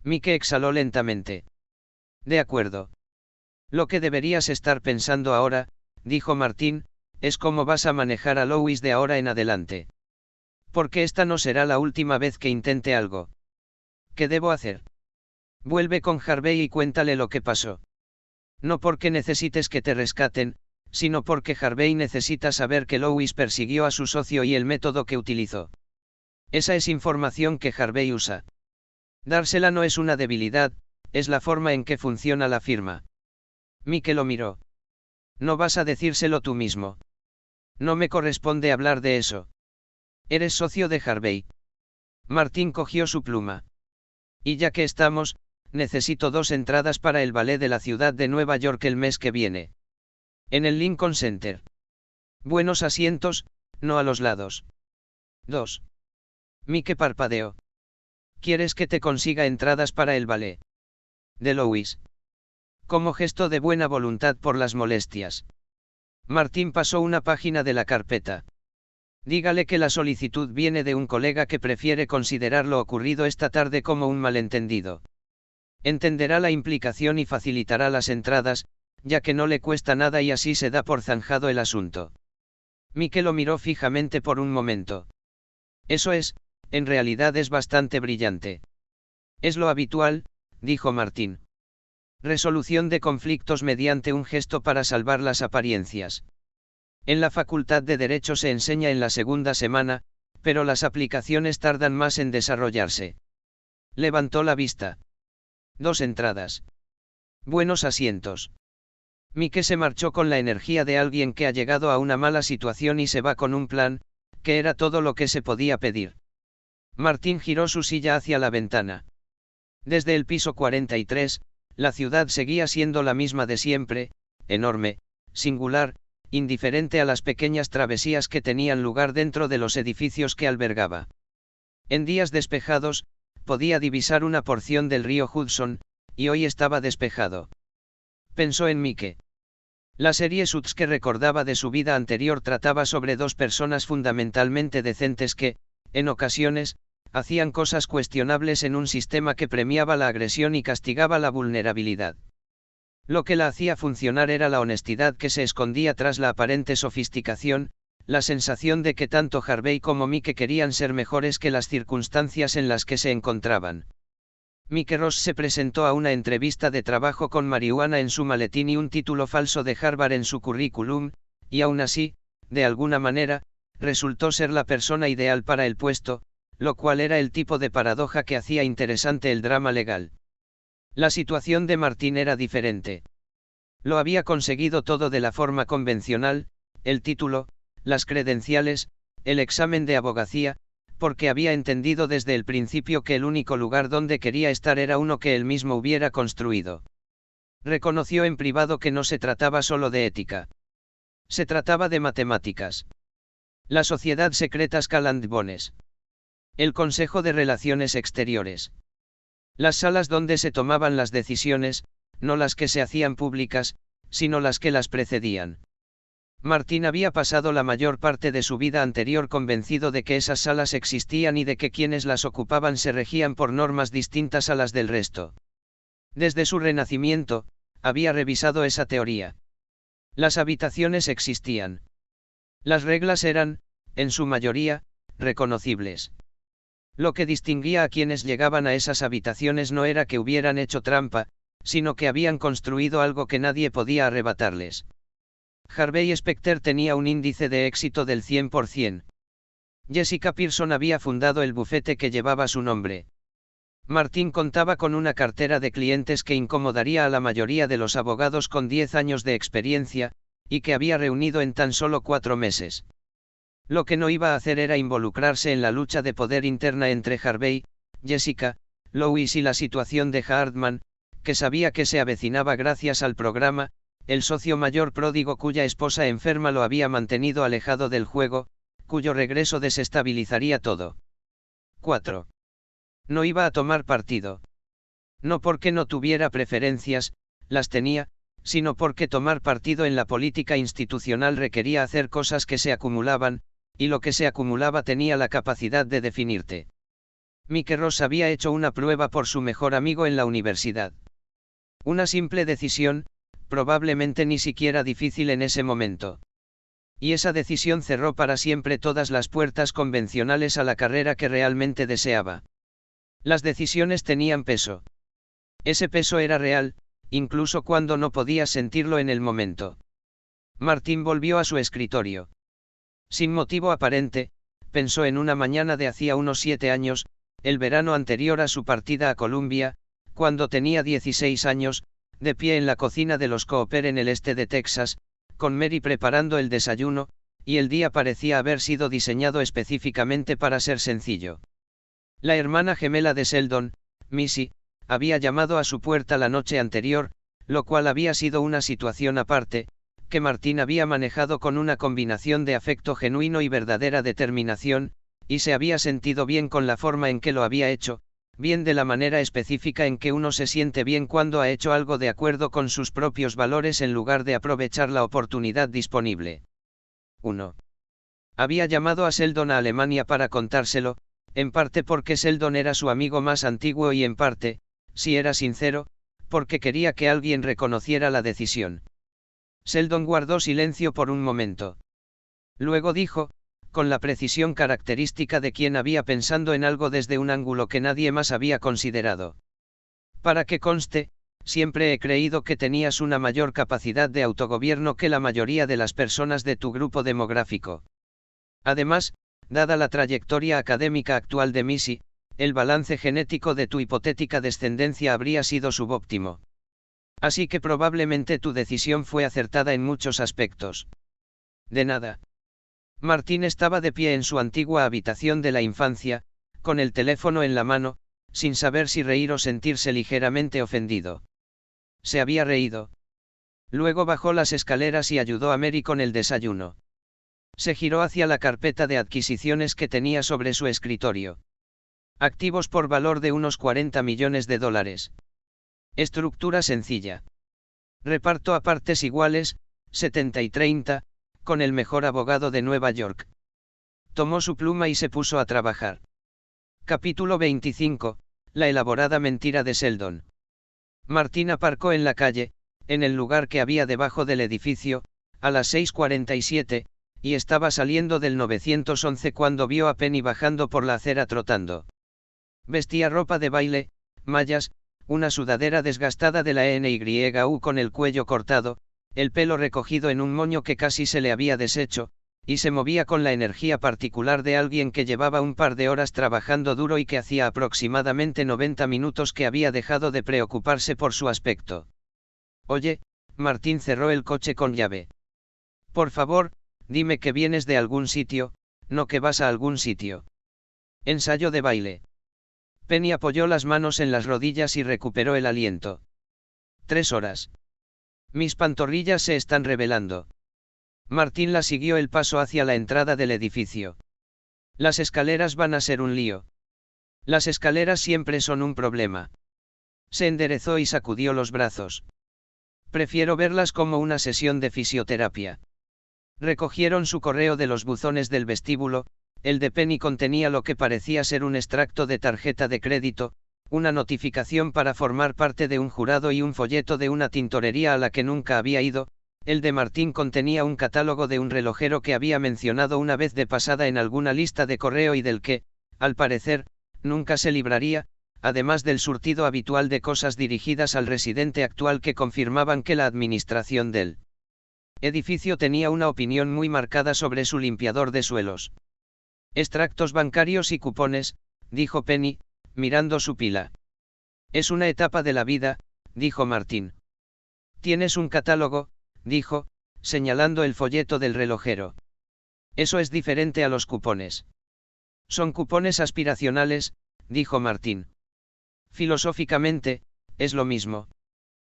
Mike exhaló lentamente. De acuerdo. Lo que deberías estar pensando ahora, dijo Martín, es cómo vas a manejar a Louis de ahora en adelante. Porque esta no será la última vez que intente algo. ¿Qué debo hacer? Vuelve con Harvey y cuéntale lo que pasó. No porque necesites que te rescaten, sino porque Harvey necesita saber que Louis persiguió a su socio y el método que utilizó. Esa es información que Harvey usa. Dársela no es una debilidad, es la forma en que funciona la firma. Mike lo miró. No vas a decírselo tú mismo. No me corresponde hablar de eso. Eres socio de Harvey. Martín cogió su pluma. Y ya que estamos, necesito 2 entradas para el ballet de la ciudad de Nueva York el mes que viene. En el Lincoln Center. Buenos asientos, no a los lados. 2. Mike parpadeó. ¿Quieres que te consiga entradas para el ballet? De Louis. Como gesto de buena voluntad por las molestias. Martín pasó una página de la carpeta. Dígale que la solicitud viene de un colega que prefiere considerar lo ocurrido esta tarde como un malentendido. Entenderá la implicación y facilitará las entradas, ya que no le cuesta nada y así se da por zanjado el asunto. Mike lo miró fijamente por un momento. Eso es, en realidad es bastante brillante. Es lo habitual, dijo Martín. Resolución de conflictos mediante un gesto para salvar las apariencias. En la Facultad de Derecho se enseña en la segunda semana, pero las aplicaciones tardan más en desarrollarse. Levantó la vista. 2 entradas. Buenos asientos. Mike se marchó con la energía de alguien que ha llegado a una mala situación y se va con un plan, que era todo lo que se podía pedir. Martín giró su silla hacia la ventana. Desde el piso 43, la ciudad seguía siendo la misma de siempre, enorme, singular, indiferente a las pequeñas travesías que tenían lugar dentro de los edificios que albergaba. En días despejados, podía divisar una porción del río Hudson, y hoy estaba despejado. Pensó en Mike. La serie Suits que recordaba de su vida anterior trataba sobre 2 personas fundamentalmente decentes que, en ocasiones, hacían cosas cuestionables en un sistema que premiaba la agresión y castigaba la vulnerabilidad. Lo que la hacía funcionar era la honestidad que se escondía tras la aparente sofisticación, la sensación de que tanto Harvey como Mike querían ser mejores que las circunstancias en las que se encontraban. Mike Ross se presentó a una entrevista de trabajo con marihuana en su maletín y un título falso de Harvard en su currículum, y aún así, de alguna manera, resultó ser la persona ideal para el puesto, lo cual era el tipo de paradoja que hacía interesante el drama legal. La situación de Martín era diferente. Lo había conseguido todo de la forma convencional, el título, las credenciales, el examen de abogacía, porque había entendido desde el principio que el único lugar donde quería estar era uno que él mismo hubiera construido. Reconoció en privado que no se trataba solo de ética. Se trataba de matemáticas. La sociedad secreta Skull and Bones. El Consejo de Relaciones Exteriores. Las salas donde se tomaban las decisiones, no las que se hacían públicas, sino las que las precedían. Martín había pasado la mayor parte de su vida anterior convencido de que esas salas existían y de que quienes las ocupaban se regían por normas distintas a las del resto. Desde su renacimiento, había revisado esa teoría. Las habitaciones existían. Las reglas eran, en su mayoría, reconocibles. Lo que distinguía a quienes llegaban a esas habitaciones no era que hubieran hecho trampa, sino que habían construido algo que nadie podía arrebatarles. Harvey Specter tenía un índice de éxito del 100%. Jessica Pearson había fundado el bufete que llevaba su nombre. Martín contaba con una cartera de clientes que incomodaría a la mayoría de los abogados con 10 años de experiencia, y que había reunido en tan solo 4 meses. Lo que no iba a hacer era involucrarse en la lucha de poder interna entre Harvey, Jessica, Louis y la situación de Hartman, que sabía que se avecinaba gracias al programa, el socio mayor pródigo cuya esposa enferma lo había mantenido alejado del juego, cuyo regreso desestabilizaría todo. 4. No iba a tomar partido. No porque no tuviera preferencias, las tenía, sino porque tomar partido en la política institucional requería hacer cosas que se acumulaban, y lo que se acumulaba tenía la capacidad de definirte. Mike Ross había hecho una prueba por su mejor amigo en la universidad. Una simple decisión, probablemente ni siquiera difícil en ese momento. Y esa decisión cerró para siempre todas las puertas convencionales a la carrera que realmente deseaba. Las decisiones tenían peso. Ese peso era real, incluso cuando no podías sentirlo en el momento. Martín volvió a su escritorio. Sin motivo aparente, pensó en una mañana de hacía unos 7 años, el verano anterior a su partida a Columbia, cuando tenía 16 años, de pie en la cocina de los Cooper en el este de Texas, con Mary preparando el desayuno, y el día parecía haber sido diseñado específicamente para ser sencillo. La hermana gemela de Sheldon, Missy, había llamado a su puerta la noche anterior, lo cual había sido una situación aparte, que Martín había manejado con una combinación de afecto genuino y verdadera determinación, y se había sentido bien con la forma en que lo había hecho, bien de la manera específica en que uno se siente bien cuando ha hecho algo de acuerdo con sus propios valores en lugar de aprovechar la oportunidad disponible. 1. Había llamado a Sheldon a Alemania para contárselo, en parte porque Sheldon era su amigo más antiguo y en parte, si era sincero, porque quería que alguien reconociera la decisión. Sheldon guardó silencio por un momento. Luego dijo, con la precisión característica de quien había pensando en algo desde un ángulo que nadie más había considerado. Para que conste, siempre he creído que tenías una mayor capacidad de autogobierno que la mayoría de las personas de tu grupo demográfico. Además, dada la trayectoria académica actual de Missy, el balance genético de tu hipotética descendencia habría sido subóptimo. Así que probablemente tu decisión fue acertada en muchos aspectos. De nada. Martín estaba de pie en su antigua habitación de la infancia, con el teléfono en la mano, sin saber si reír o sentirse ligeramente ofendido. Se había reído. Luego bajó las escaleras y ayudó a Mary con el desayuno. Se giró hacia la carpeta de adquisiciones que tenía sobre su escritorio. Activos por valor de unos 40 millones de dólares. Estructura sencilla. Reparto a partes iguales, 70 y 30, con el mejor abogado de Nueva York. Tomó su pluma y se puso a trabajar. Capítulo 25, la elaborada mentira de Sheldon. Martín aparcó en la calle, en el lugar que había debajo del edificio, a las 6:47, y estaba saliendo del 911 cuando vio a Penny bajando por la acera trotando. Vestía ropa de baile, mallas, una sudadera desgastada de la NYU con el cuello cortado, el pelo recogido en un moño que casi se le había deshecho, y se movía con la energía particular de alguien que llevaba un par de horas trabajando duro y que hacía aproximadamente 90 minutos que había dejado de preocuparse por su aspecto. Oye, Martín cerró el coche con llave. Por favor, dime que vienes de algún sitio, no que vas a algún sitio. Ensayo de baile. Penny apoyó las manos en las rodillas y recuperó el aliento. 3 horas. Mis pantorrillas se están revelando. Martín la siguió el paso hacia la entrada del edificio. Las escaleras van a ser un lío. Las escaleras siempre son un problema. Se enderezó y sacudió los brazos. Prefiero verlas como una sesión de fisioterapia. Recogieron su correo de los buzones del vestíbulo. El de Penny contenía lo que parecía ser un extracto de tarjeta de crédito, una notificación para formar parte de un jurado y un folleto de una tintorería a la que nunca había ido. El de Martín contenía un catálogo de un relojero que había mencionado una vez de pasada en alguna lista de correo y del que, al parecer, nunca se libraría, además del surtido habitual de cosas dirigidas al residente actual que confirmaban que la administración del edificio tenía una opinión muy marcada sobre su limpiador de suelos. Extractos bancarios y cupones, dijo Penny, mirando su pila. Es una etapa de la vida, dijo Martín. Tienes un catálogo, dijo, señalando el folleto del relojero. Eso es diferente a los cupones. Son cupones aspiracionales, dijo Martín. Filosóficamente, es lo mismo.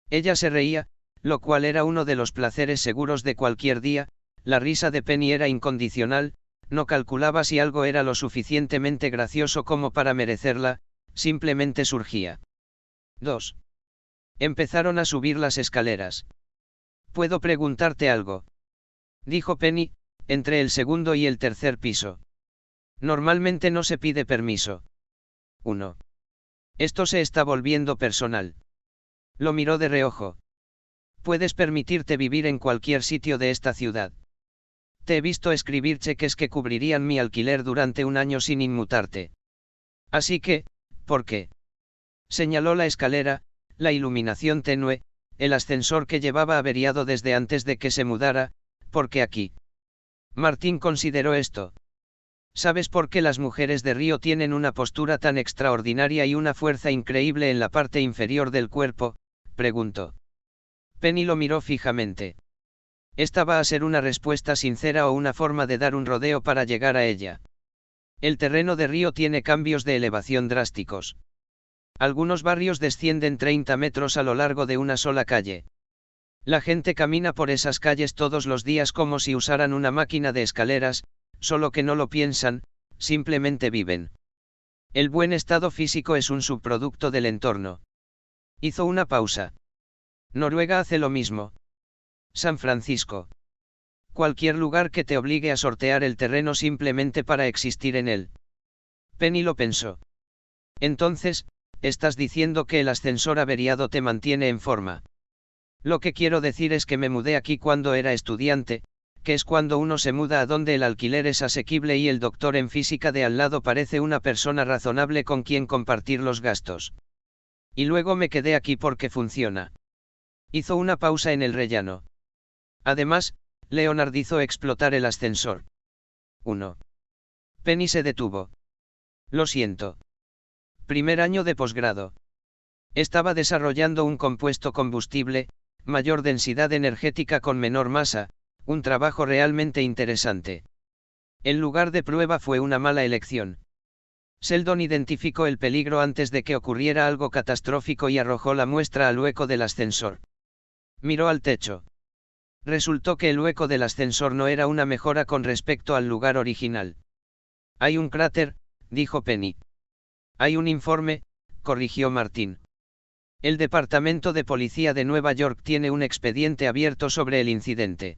Ella se reía, lo cual era uno de los placeres seguros de cualquier día. La risa de Penny era incondicional, no calculaba si algo era lo suficientemente gracioso como para merecerla, simplemente surgía. 2. Empezaron a subir las escaleras. ¿Puedo preguntarte algo?, dijo Penny, entre el segundo y el tercer piso. Normalmente no se pide permiso. 1. Esto se está volviendo personal. Lo miró de reojo. Puedes permitirte vivir en cualquier sitio de esta ciudad. Te he visto escribir cheques que cubrirían mi alquiler durante un año sin inmutarte. Así que, ¿por qué? Señaló la escalera, la iluminación tenue, el ascensor que llevaba averiado desde antes de que se mudara. ¿Por qué aquí? Martín consideró esto. ¿Sabes por qué las mujeres de Río tienen una postura tan extraordinaria y una fuerza increíble en la parte inferior del cuerpo?, preguntó. Penny lo miró fijamente. Esta va a ser una respuesta sincera o una forma de dar un rodeo para llegar a ella. El terreno de Río tiene cambios de elevación drásticos. Algunos barrios descienden 30 metros a lo largo de una sola calle. La gente camina por esas calles todos los días como si usaran una máquina de escaleras, solo que no lo piensan, simplemente viven. El buen estado físico es un subproducto del entorno. Hizo una pausa. Noruega hace lo mismo. San Francisco. Cualquier lugar que te obligue a sortear el terreno simplemente para existir en él. Penny lo pensó. Entonces, estás diciendo que el ascensor averiado te mantiene en forma. Lo que quiero decir es que me mudé aquí cuando era estudiante, que es cuando uno se muda a donde el alquiler es asequible y el doctor en física de al lado parece una persona razonable con quien compartir los gastos. Y luego me quedé aquí porque funciona. Hizo una pausa en el rellano. Además, Leonard hizo explotar el ascensor. 1. Penny se detuvo. Lo siento. Primer año de posgrado. Estaba desarrollando un compuesto combustible, mayor densidad energética con menor masa, un trabajo realmente interesante. El lugar de prueba fue una mala elección. Sheldon identificó el peligro antes de que ocurriera algo catastrófico y arrojó la muestra al hueco del ascensor. Miró al techo. Resultó que el hueco del ascensor no era una mejora con respecto al lugar original. Hay un cráter, dijo Penny. Hay un informe, corrigió Martín. El Departamento de Policía de Nueva York tiene un expediente abierto sobre el incidente.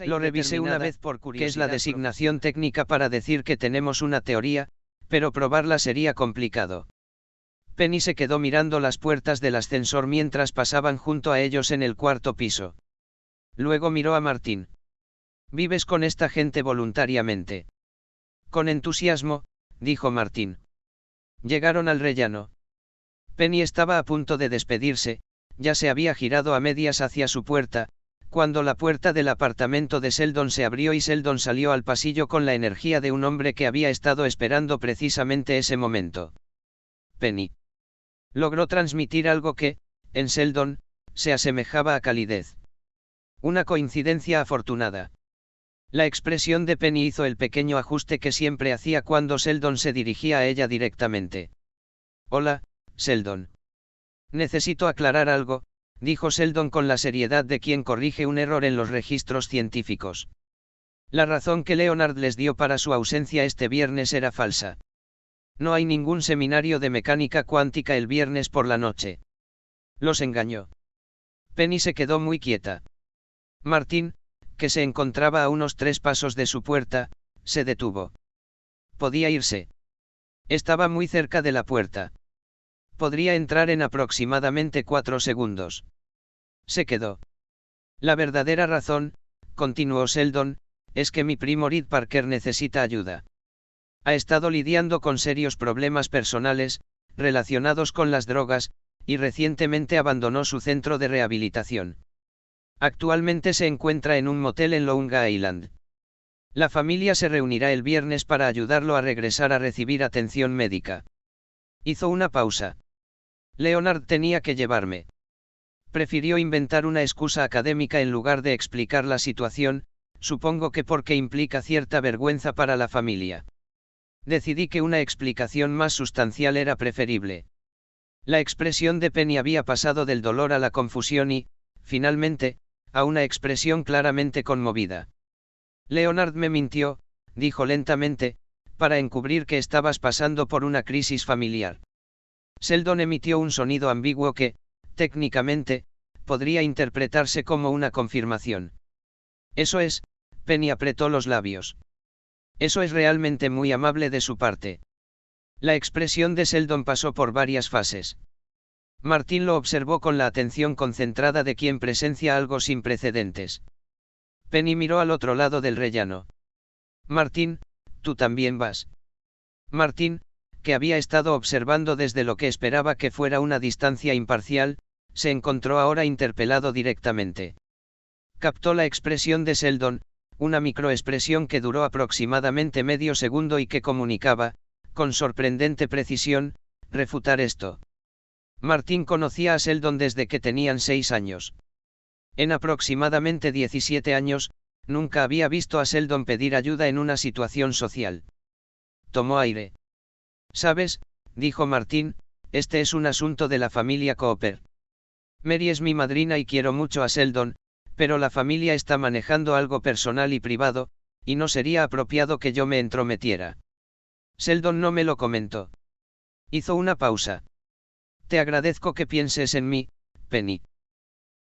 Lo revisé una vez por curiosidad, que es la designación técnica para decir que tenemos una teoría, pero probarla sería complicado. Penny se quedó mirando las puertas del ascensor mientras pasaban junto a ellos en el cuarto piso. Luego miró a Martín. ¿Vives con esta gente voluntariamente? Con entusiasmo, dijo Martín. Llegaron al rellano. Penny estaba a punto de despedirse, ya se había girado a medias hacia su puerta, cuando la puerta del apartamento de Sheldon se abrió y Sheldon salió al pasillo con la energía de un hombre que había estado esperando precisamente ese momento. Penny logró transmitir algo que, en Sheldon, se asemejaba a calidez. Una coincidencia afortunada. La expresión de Penny hizo el pequeño ajuste que siempre hacía cuando Sheldon se dirigía a ella directamente. Hola, Sheldon. Necesito aclarar algo, dijo Sheldon con la seriedad de quien corrige un error en los registros científicos. La razón que Leonard les dio para su ausencia este viernes era falsa. No hay ningún seminario de mecánica cuántica el viernes por la noche. Los engañó. Penny se quedó muy quieta. Martín, que se encontraba a unos 3 pasos de su puerta, se detuvo. Podía irse. Estaba muy cerca de la puerta. Podría entrar en aproximadamente 4 segundos. Se quedó. La verdadera razón, continuó Sheldon, es que mi primo Reed Parker necesita ayuda. Ha estado lidiando con serios problemas personales, relacionados con las drogas, y recientemente abandonó su centro de rehabilitación. Actualmente se encuentra en un motel en Long Island. La familia se reunirá el viernes para ayudarlo a regresar a recibir atención médica. Hizo una pausa. Leonard tenía que llevarme. Prefirió inventar una excusa académica en lugar de explicar la situación, supongo que porque implica cierta vergüenza para la familia. Decidí que una explicación más sustancial era preferible. La expresión de Penny había pasado del dolor a la confusión y, finalmente, a una expresión claramente conmovida. Leonard me mintió, dijo lentamente, para encubrir que estabas pasando por una crisis familiar. Sheldon emitió un sonido ambiguo que, técnicamente, podría interpretarse como una confirmación. Eso es, Penny apretó los labios. Eso es realmente muy amable de su parte. La expresión de Sheldon pasó por varias fases. Martín lo observó con la atención concentrada de quien presencia algo sin precedentes. Penny miró al otro lado del rellano. Martín, ¿tú también vas? Martín, que había estado observando desde lo que esperaba que fuera una distancia imparcial, se encontró ahora interpelado directamente. Captó la expresión de Sheldon, una microexpresión que duró aproximadamente medio segundo y que comunicaba, con sorprendente precisión, refutar esto. Martín conocía a Sheldon desde que tenían 6 años. En aproximadamente 17 años, nunca había visto a Sheldon pedir ayuda en una situación social. Tomó aire. ¿Sabes?, dijo Martín, este es un asunto de la familia Cooper. Mary es mi madrina y quiero mucho a Sheldon, pero la familia está manejando algo personal y privado, y no sería apropiado que yo me entrometiera. Sheldon no me lo comentó. Hizo una pausa. Te agradezco que pienses en mí, Penny.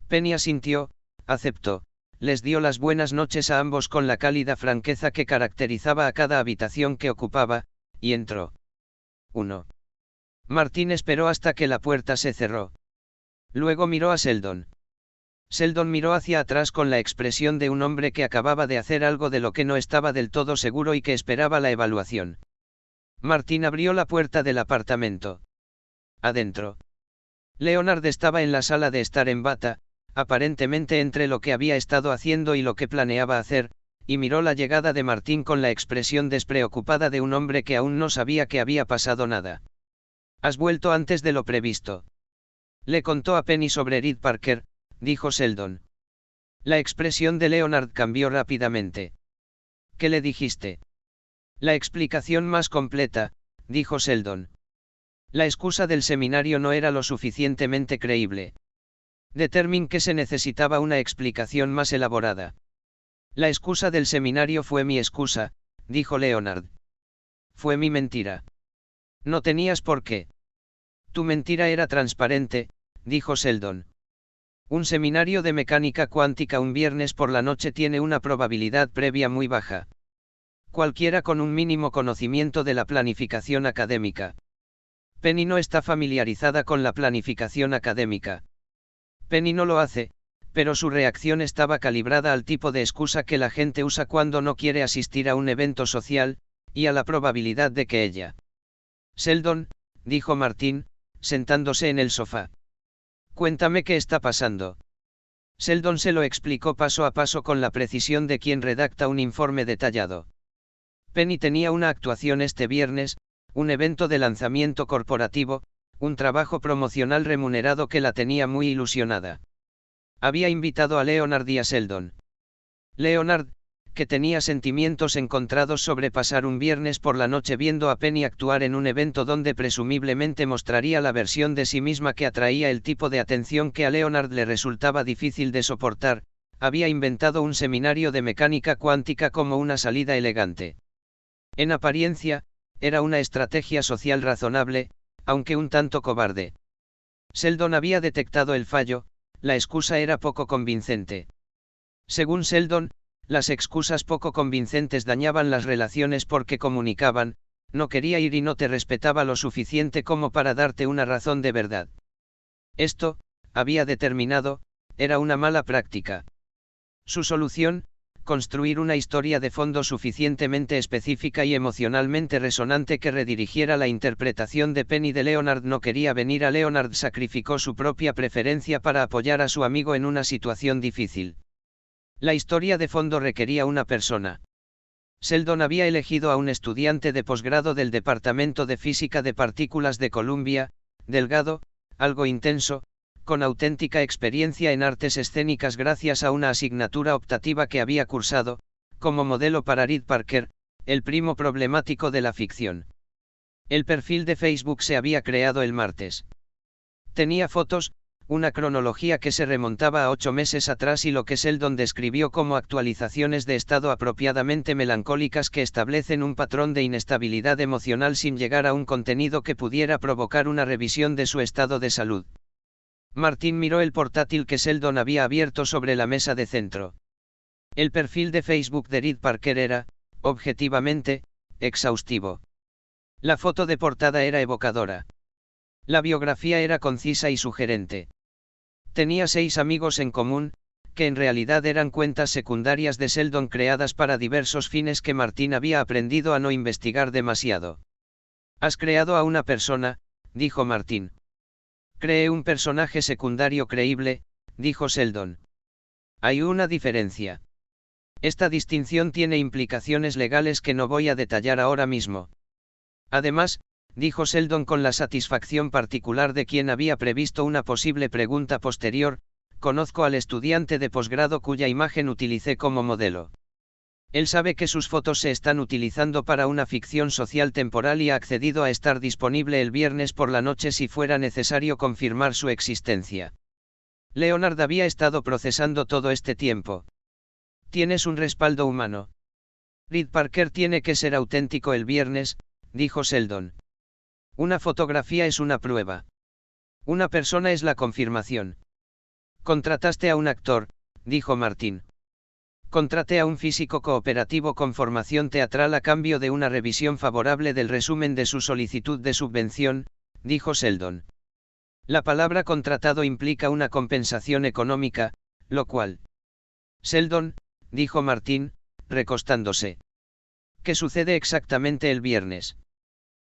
Penny asintió, aceptó, les dio las buenas noches a ambos con la cálida franqueza que caracterizaba a cada habitación que ocupaba, y entró. 1. Martín esperó hasta que la puerta se cerró. Luego miró a Sheldon. Sheldon miró hacia atrás con la expresión de un hombre que acababa de hacer algo de lo que no estaba del todo seguro y que esperaba la evaluación. Martín abrió la puerta del apartamento. Adentro. Leonard estaba en la sala de estar en bata, aparentemente entre lo que había estado haciendo y lo que planeaba hacer, y miró la llegada de Martín con la expresión despreocupada de un hombre que aún no sabía que había pasado nada. Has vuelto antes de lo previsto. Le contó a Penny sobre Reed Parker, dijo Sheldon. La expresión de Leonard cambió rápidamente. ¿Qué le dijiste? La explicación más completa, dijo Sheldon. La excusa del seminario no era lo suficientemente creíble. Determiné que se necesitaba una explicación más elaborada. La excusa del seminario fue mi excusa, dijo Leonard. Fue mi mentira. No tenías por qué. Tu mentira era transparente, dijo Sheldon. Un seminario de mecánica cuántica un viernes por la noche tiene una probabilidad previa muy baja. Cualquiera con un mínimo conocimiento de la planificación académica. Penny no está familiarizada con la planificación académica. Penny no lo hace, pero su reacción estaba calibrada al tipo de excusa que la gente usa cuando no quiere asistir a un evento social, y a la probabilidad de que ella. Sheldon, dijo Martín, sentándose en el sofá. Cuéntame qué está pasando. Sheldon se lo explicó paso a paso con la precisión de quien redacta un informe detallado. Penny tenía una actuación este viernes, un evento de lanzamiento corporativo, un trabajo promocional remunerado que la tenía muy ilusionada. Había invitado a Leonard y a Sheldon. Leonard, que tenía sentimientos encontrados sobre pasar un viernes por la noche viendo a Penny actuar en un evento donde presumiblemente mostraría la versión de sí misma que atraía el tipo de atención que a Leonard le resultaba difícil de soportar, había inventado un seminario de mecánica cuántica como una salida elegante. En apariencia, era una estrategia social razonable, aunque un tanto cobarde. Sheldon había detectado el fallo, la excusa era poco convincente. Según Sheldon, las excusas poco convincentes dañaban las relaciones porque comunicaban, no quería ir y no te respetaba lo suficiente como para darte una razón de verdad. Esto, había determinado, era una mala práctica. Su solución, construir una historia de fondo suficientemente específica y emocionalmente resonante que redirigiera la interpretación de Penny de Leonard no quería venir a Leonard sacrificó su propia preferencia para apoyar a su amigo en una situación difícil. La historia de fondo requería una persona. Sheldon había elegido a un estudiante de posgrado del Departamento de Física de Partículas de Columbia, delgado, algo intenso, con auténtica experiencia en artes escénicas gracias a una asignatura optativa que había cursado, como modelo para Reed Parker, el primo problemático de la ficción. El perfil de Facebook se había creado el martes. Tenía fotos, una cronología que se remontaba a 8 meses atrás y lo que Sheldon describió como actualizaciones de estado apropiadamente melancólicas que establecen un patrón de inestabilidad emocional sin llegar a un contenido que pudiera provocar una revisión de su estado de salud. Martin miró el portátil que Sheldon había abierto sobre la mesa de centro. El perfil de Facebook de Reed Parker era, objetivamente, exhaustivo. La foto de portada era evocadora. La biografía era concisa y sugerente. Tenía 6 amigos en común, que en realidad eran cuentas secundarias de Sheldon creadas para diversos fines que Martin había aprendido a no investigar demasiado. «Has creado a una persona», dijo Martin. «Creé un personaje secundario creíble», dijo Sheldon. «Hay una diferencia. Esta distinción tiene implicaciones legales que no voy a detallar ahora mismo. Además», dijo Sheldon con la satisfacción particular de quien había previsto una posible pregunta posterior, «conozco al estudiante de posgrado cuya imagen utilicé como modelo. Él sabe que sus fotos se están utilizando para una ficción social temporal y ha accedido a estar disponible el viernes por la noche si fuera necesario confirmar su existencia. Leonard había estado procesando todo este tiempo. Tienes un respaldo humano. Reed Parker tiene que ser auténtico el viernes», dijo Sheldon. «Una fotografía es una prueba. Una persona es la confirmación». «Contrataste a un actor», dijo Martin. «Contraté a un físico cooperativo con formación teatral a cambio de una revisión favorable del resumen de su solicitud de subvención», dijo Sheldon. «La palabra contratado implica una compensación económica, lo cual». «Sheldon», dijo Martin, recostándose. «¿Qué sucede exactamente el viernes?»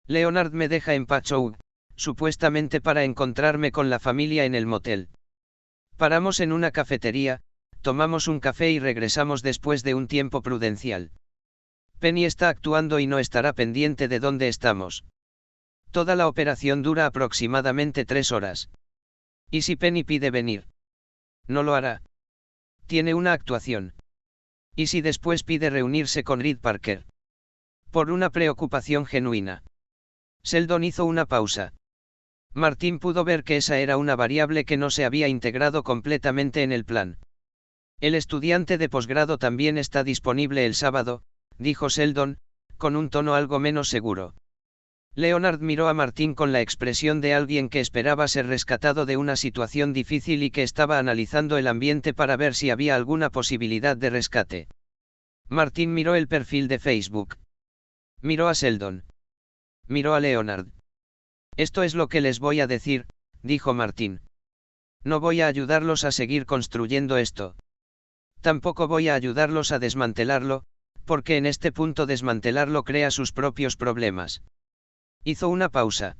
«Leonard me deja en Patchogue, supuestamente para encontrarme con la familia en el motel. Paramos en una cafetería, tomamos un café y regresamos después de un tiempo prudencial. Penny está actuando y no estará pendiente de dónde estamos. Toda la operación dura aproximadamente 3 horas. ¿Y si Penny pide venir? No lo hará. Tiene una actuación. ¿Y si después pide reunirse con Reed Parker? Por una preocupación genuina». Sheldon hizo una pausa. Martin pudo ver que esa era una variable que no se había integrado completamente en el plan. «El estudiante de posgrado también está disponible el sábado», dijo Sheldon, con un tono algo menos seguro. Leonard miró a Martin con la expresión de alguien que esperaba ser rescatado de una situación difícil y que estaba analizando el ambiente para ver si había alguna posibilidad de rescate. Martin miró el perfil de Facebook. Miró a Sheldon. Miró a Leonard. «Esto es lo que les voy a decir», dijo Martin. «No voy a ayudarlos a seguir construyendo esto. Tampoco voy a ayudarlos a desmantelarlo, porque en este punto desmantelarlo crea sus propios problemas». Hizo una pausa.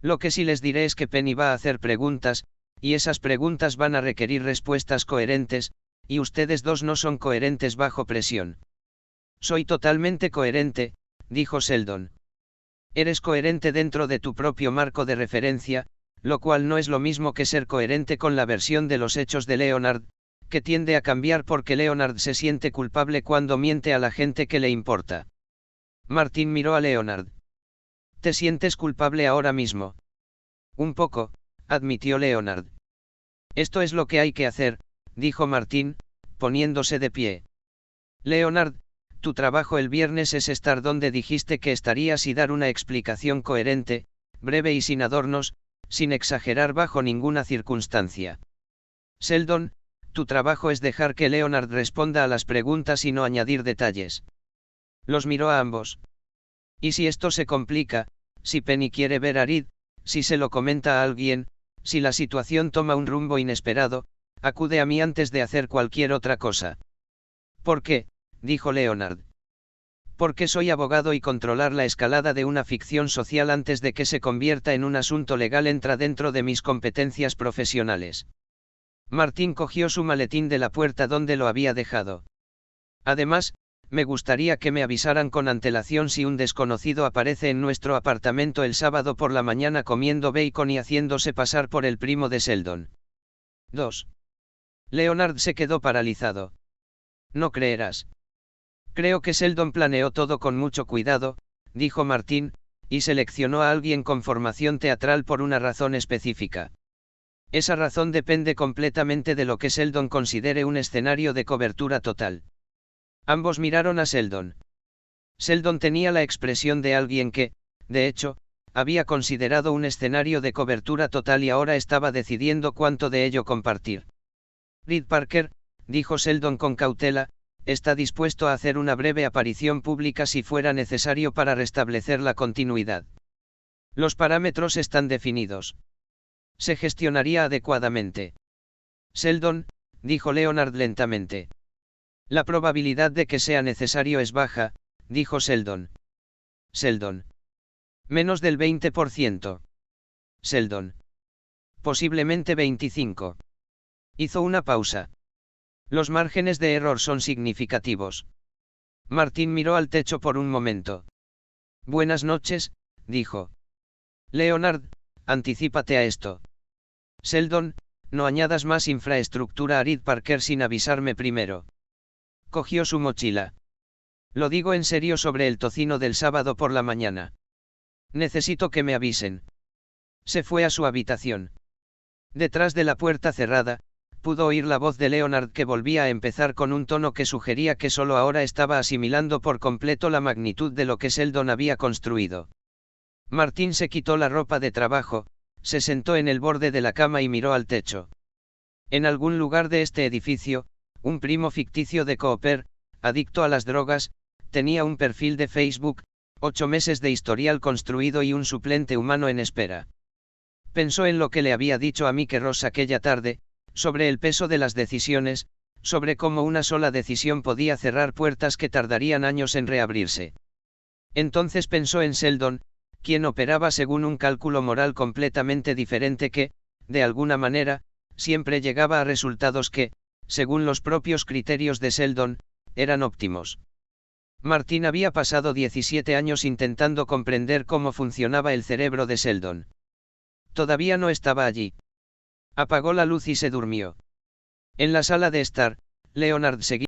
«Lo que sí les diré es que Penny va a hacer preguntas, y esas preguntas van a requerir respuestas coherentes, y ustedes dos no son coherentes bajo presión». «Soy totalmente coherente», dijo Sheldon. «Eres coherente dentro de tu propio marco de referencia, lo cual no es lo mismo que ser coherente con la versión de los hechos de Leonard, que tiende a cambiar porque Leonard se siente culpable cuando miente a la gente que le importa». Martin miró a Leonard. «¿Te sientes culpable ahora mismo?» «Un poco», admitió Leonard. «Esto es lo que hay que hacer», dijo Martin, poniéndose de pie. «Leonard, tu trabajo el viernes es estar donde dijiste que estarías y dar una explicación coherente, breve y sin adornos, sin exagerar bajo ninguna circunstancia. Sheldon, tu trabajo es dejar que Leonard responda a las preguntas y no añadir detalles». Los miró a ambos. «¿Y si esto se complica, si Penny quiere ver a Reed, si se lo comenta a alguien, si la situación toma un rumbo inesperado, acude a mí antes de hacer cualquier otra cosa?» «¿Por qué?», dijo Leonard. «Porque soy abogado y controlar la escalada de una ficción social antes de que se convierta en un asunto legal entra dentro de mis competencias profesionales». Martin cogió su maletín de la puerta donde lo había dejado. «Además, me gustaría que me avisaran con antelación si un desconocido aparece en nuestro apartamento el sábado por la mañana comiendo bacon y haciéndose pasar por el primo de Sheldon». 2. Leonard se quedó paralizado. «No creerás. Creo que Sheldon planeó todo con mucho cuidado», dijo Martin, y seleccionó a alguien con formación teatral por una razón específica. Esa razón depende completamente de lo que Sheldon considere un escenario de cobertura total. Ambos miraron a Sheldon. Sheldon tenía la expresión de alguien que, de hecho, había considerado un escenario de cobertura total y ahora estaba decidiendo cuánto de ello compartir. Reed Parker, dijo Sheldon con cautela, está dispuesto a hacer una breve aparición pública si fuera necesario para restablecer la continuidad. Los parámetros están definidos. Se gestionaría adecuadamente. Sheldon, dijo Leonard lentamente. La probabilidad de que sea necesario es baja, dijo Sheldon. Sheldon. Menos del 20%. Sheldon. Posiblemente 25%. Hizo una pausa. Los márgenes de error son significativos. Martín miró al techo por un momento. Buenas noches, dijo. Leonard, anticípate a esto. Sheldon, no añadas más infraestructura a Reed Parker sin avisarme primero. Cogió su mochila. Lo digo en serio sobre el tocino del sábado por la mañana. Necesito que me avisen. Se fue a su habitación. Detrás de la puerta cerrada, pudo oír la voz de Leonard que volvía a empezar con un tono que sugería que solo ahora estaba asimilando por completo la magnitud de lo que Sheldon había construido. Martín se quitó la ropa de trabajo, se sentó en el borde de la cama y miró al techo. En algún lugar de este edificio, un primo ficticio de Cooper, adicto a las drogas, tenía un perfil de Facebook, 8 meses de historial construido y un suplente humano en espera. Pensó en lo que le había dicho a Mike Ross aquella tarde, sobre el peso de las decisiones, sobre cómo una sola decisión podía cerrar puertas que tardarían años en reabrirse. Entonces pensó en Sheldon, quien operaba según un cálculo moral completamente diferente que, de alguna manera, siempre llegaba a resultados que, según los propios criterios de Sheldon, eran óptimos. Martín había pasado 17 años intentando comprender cómo funcionaba el cerebro de Sheldon. Todavía no estaba allí. Apagó la luz y se durmió. En la sala de estar, Leonard seguía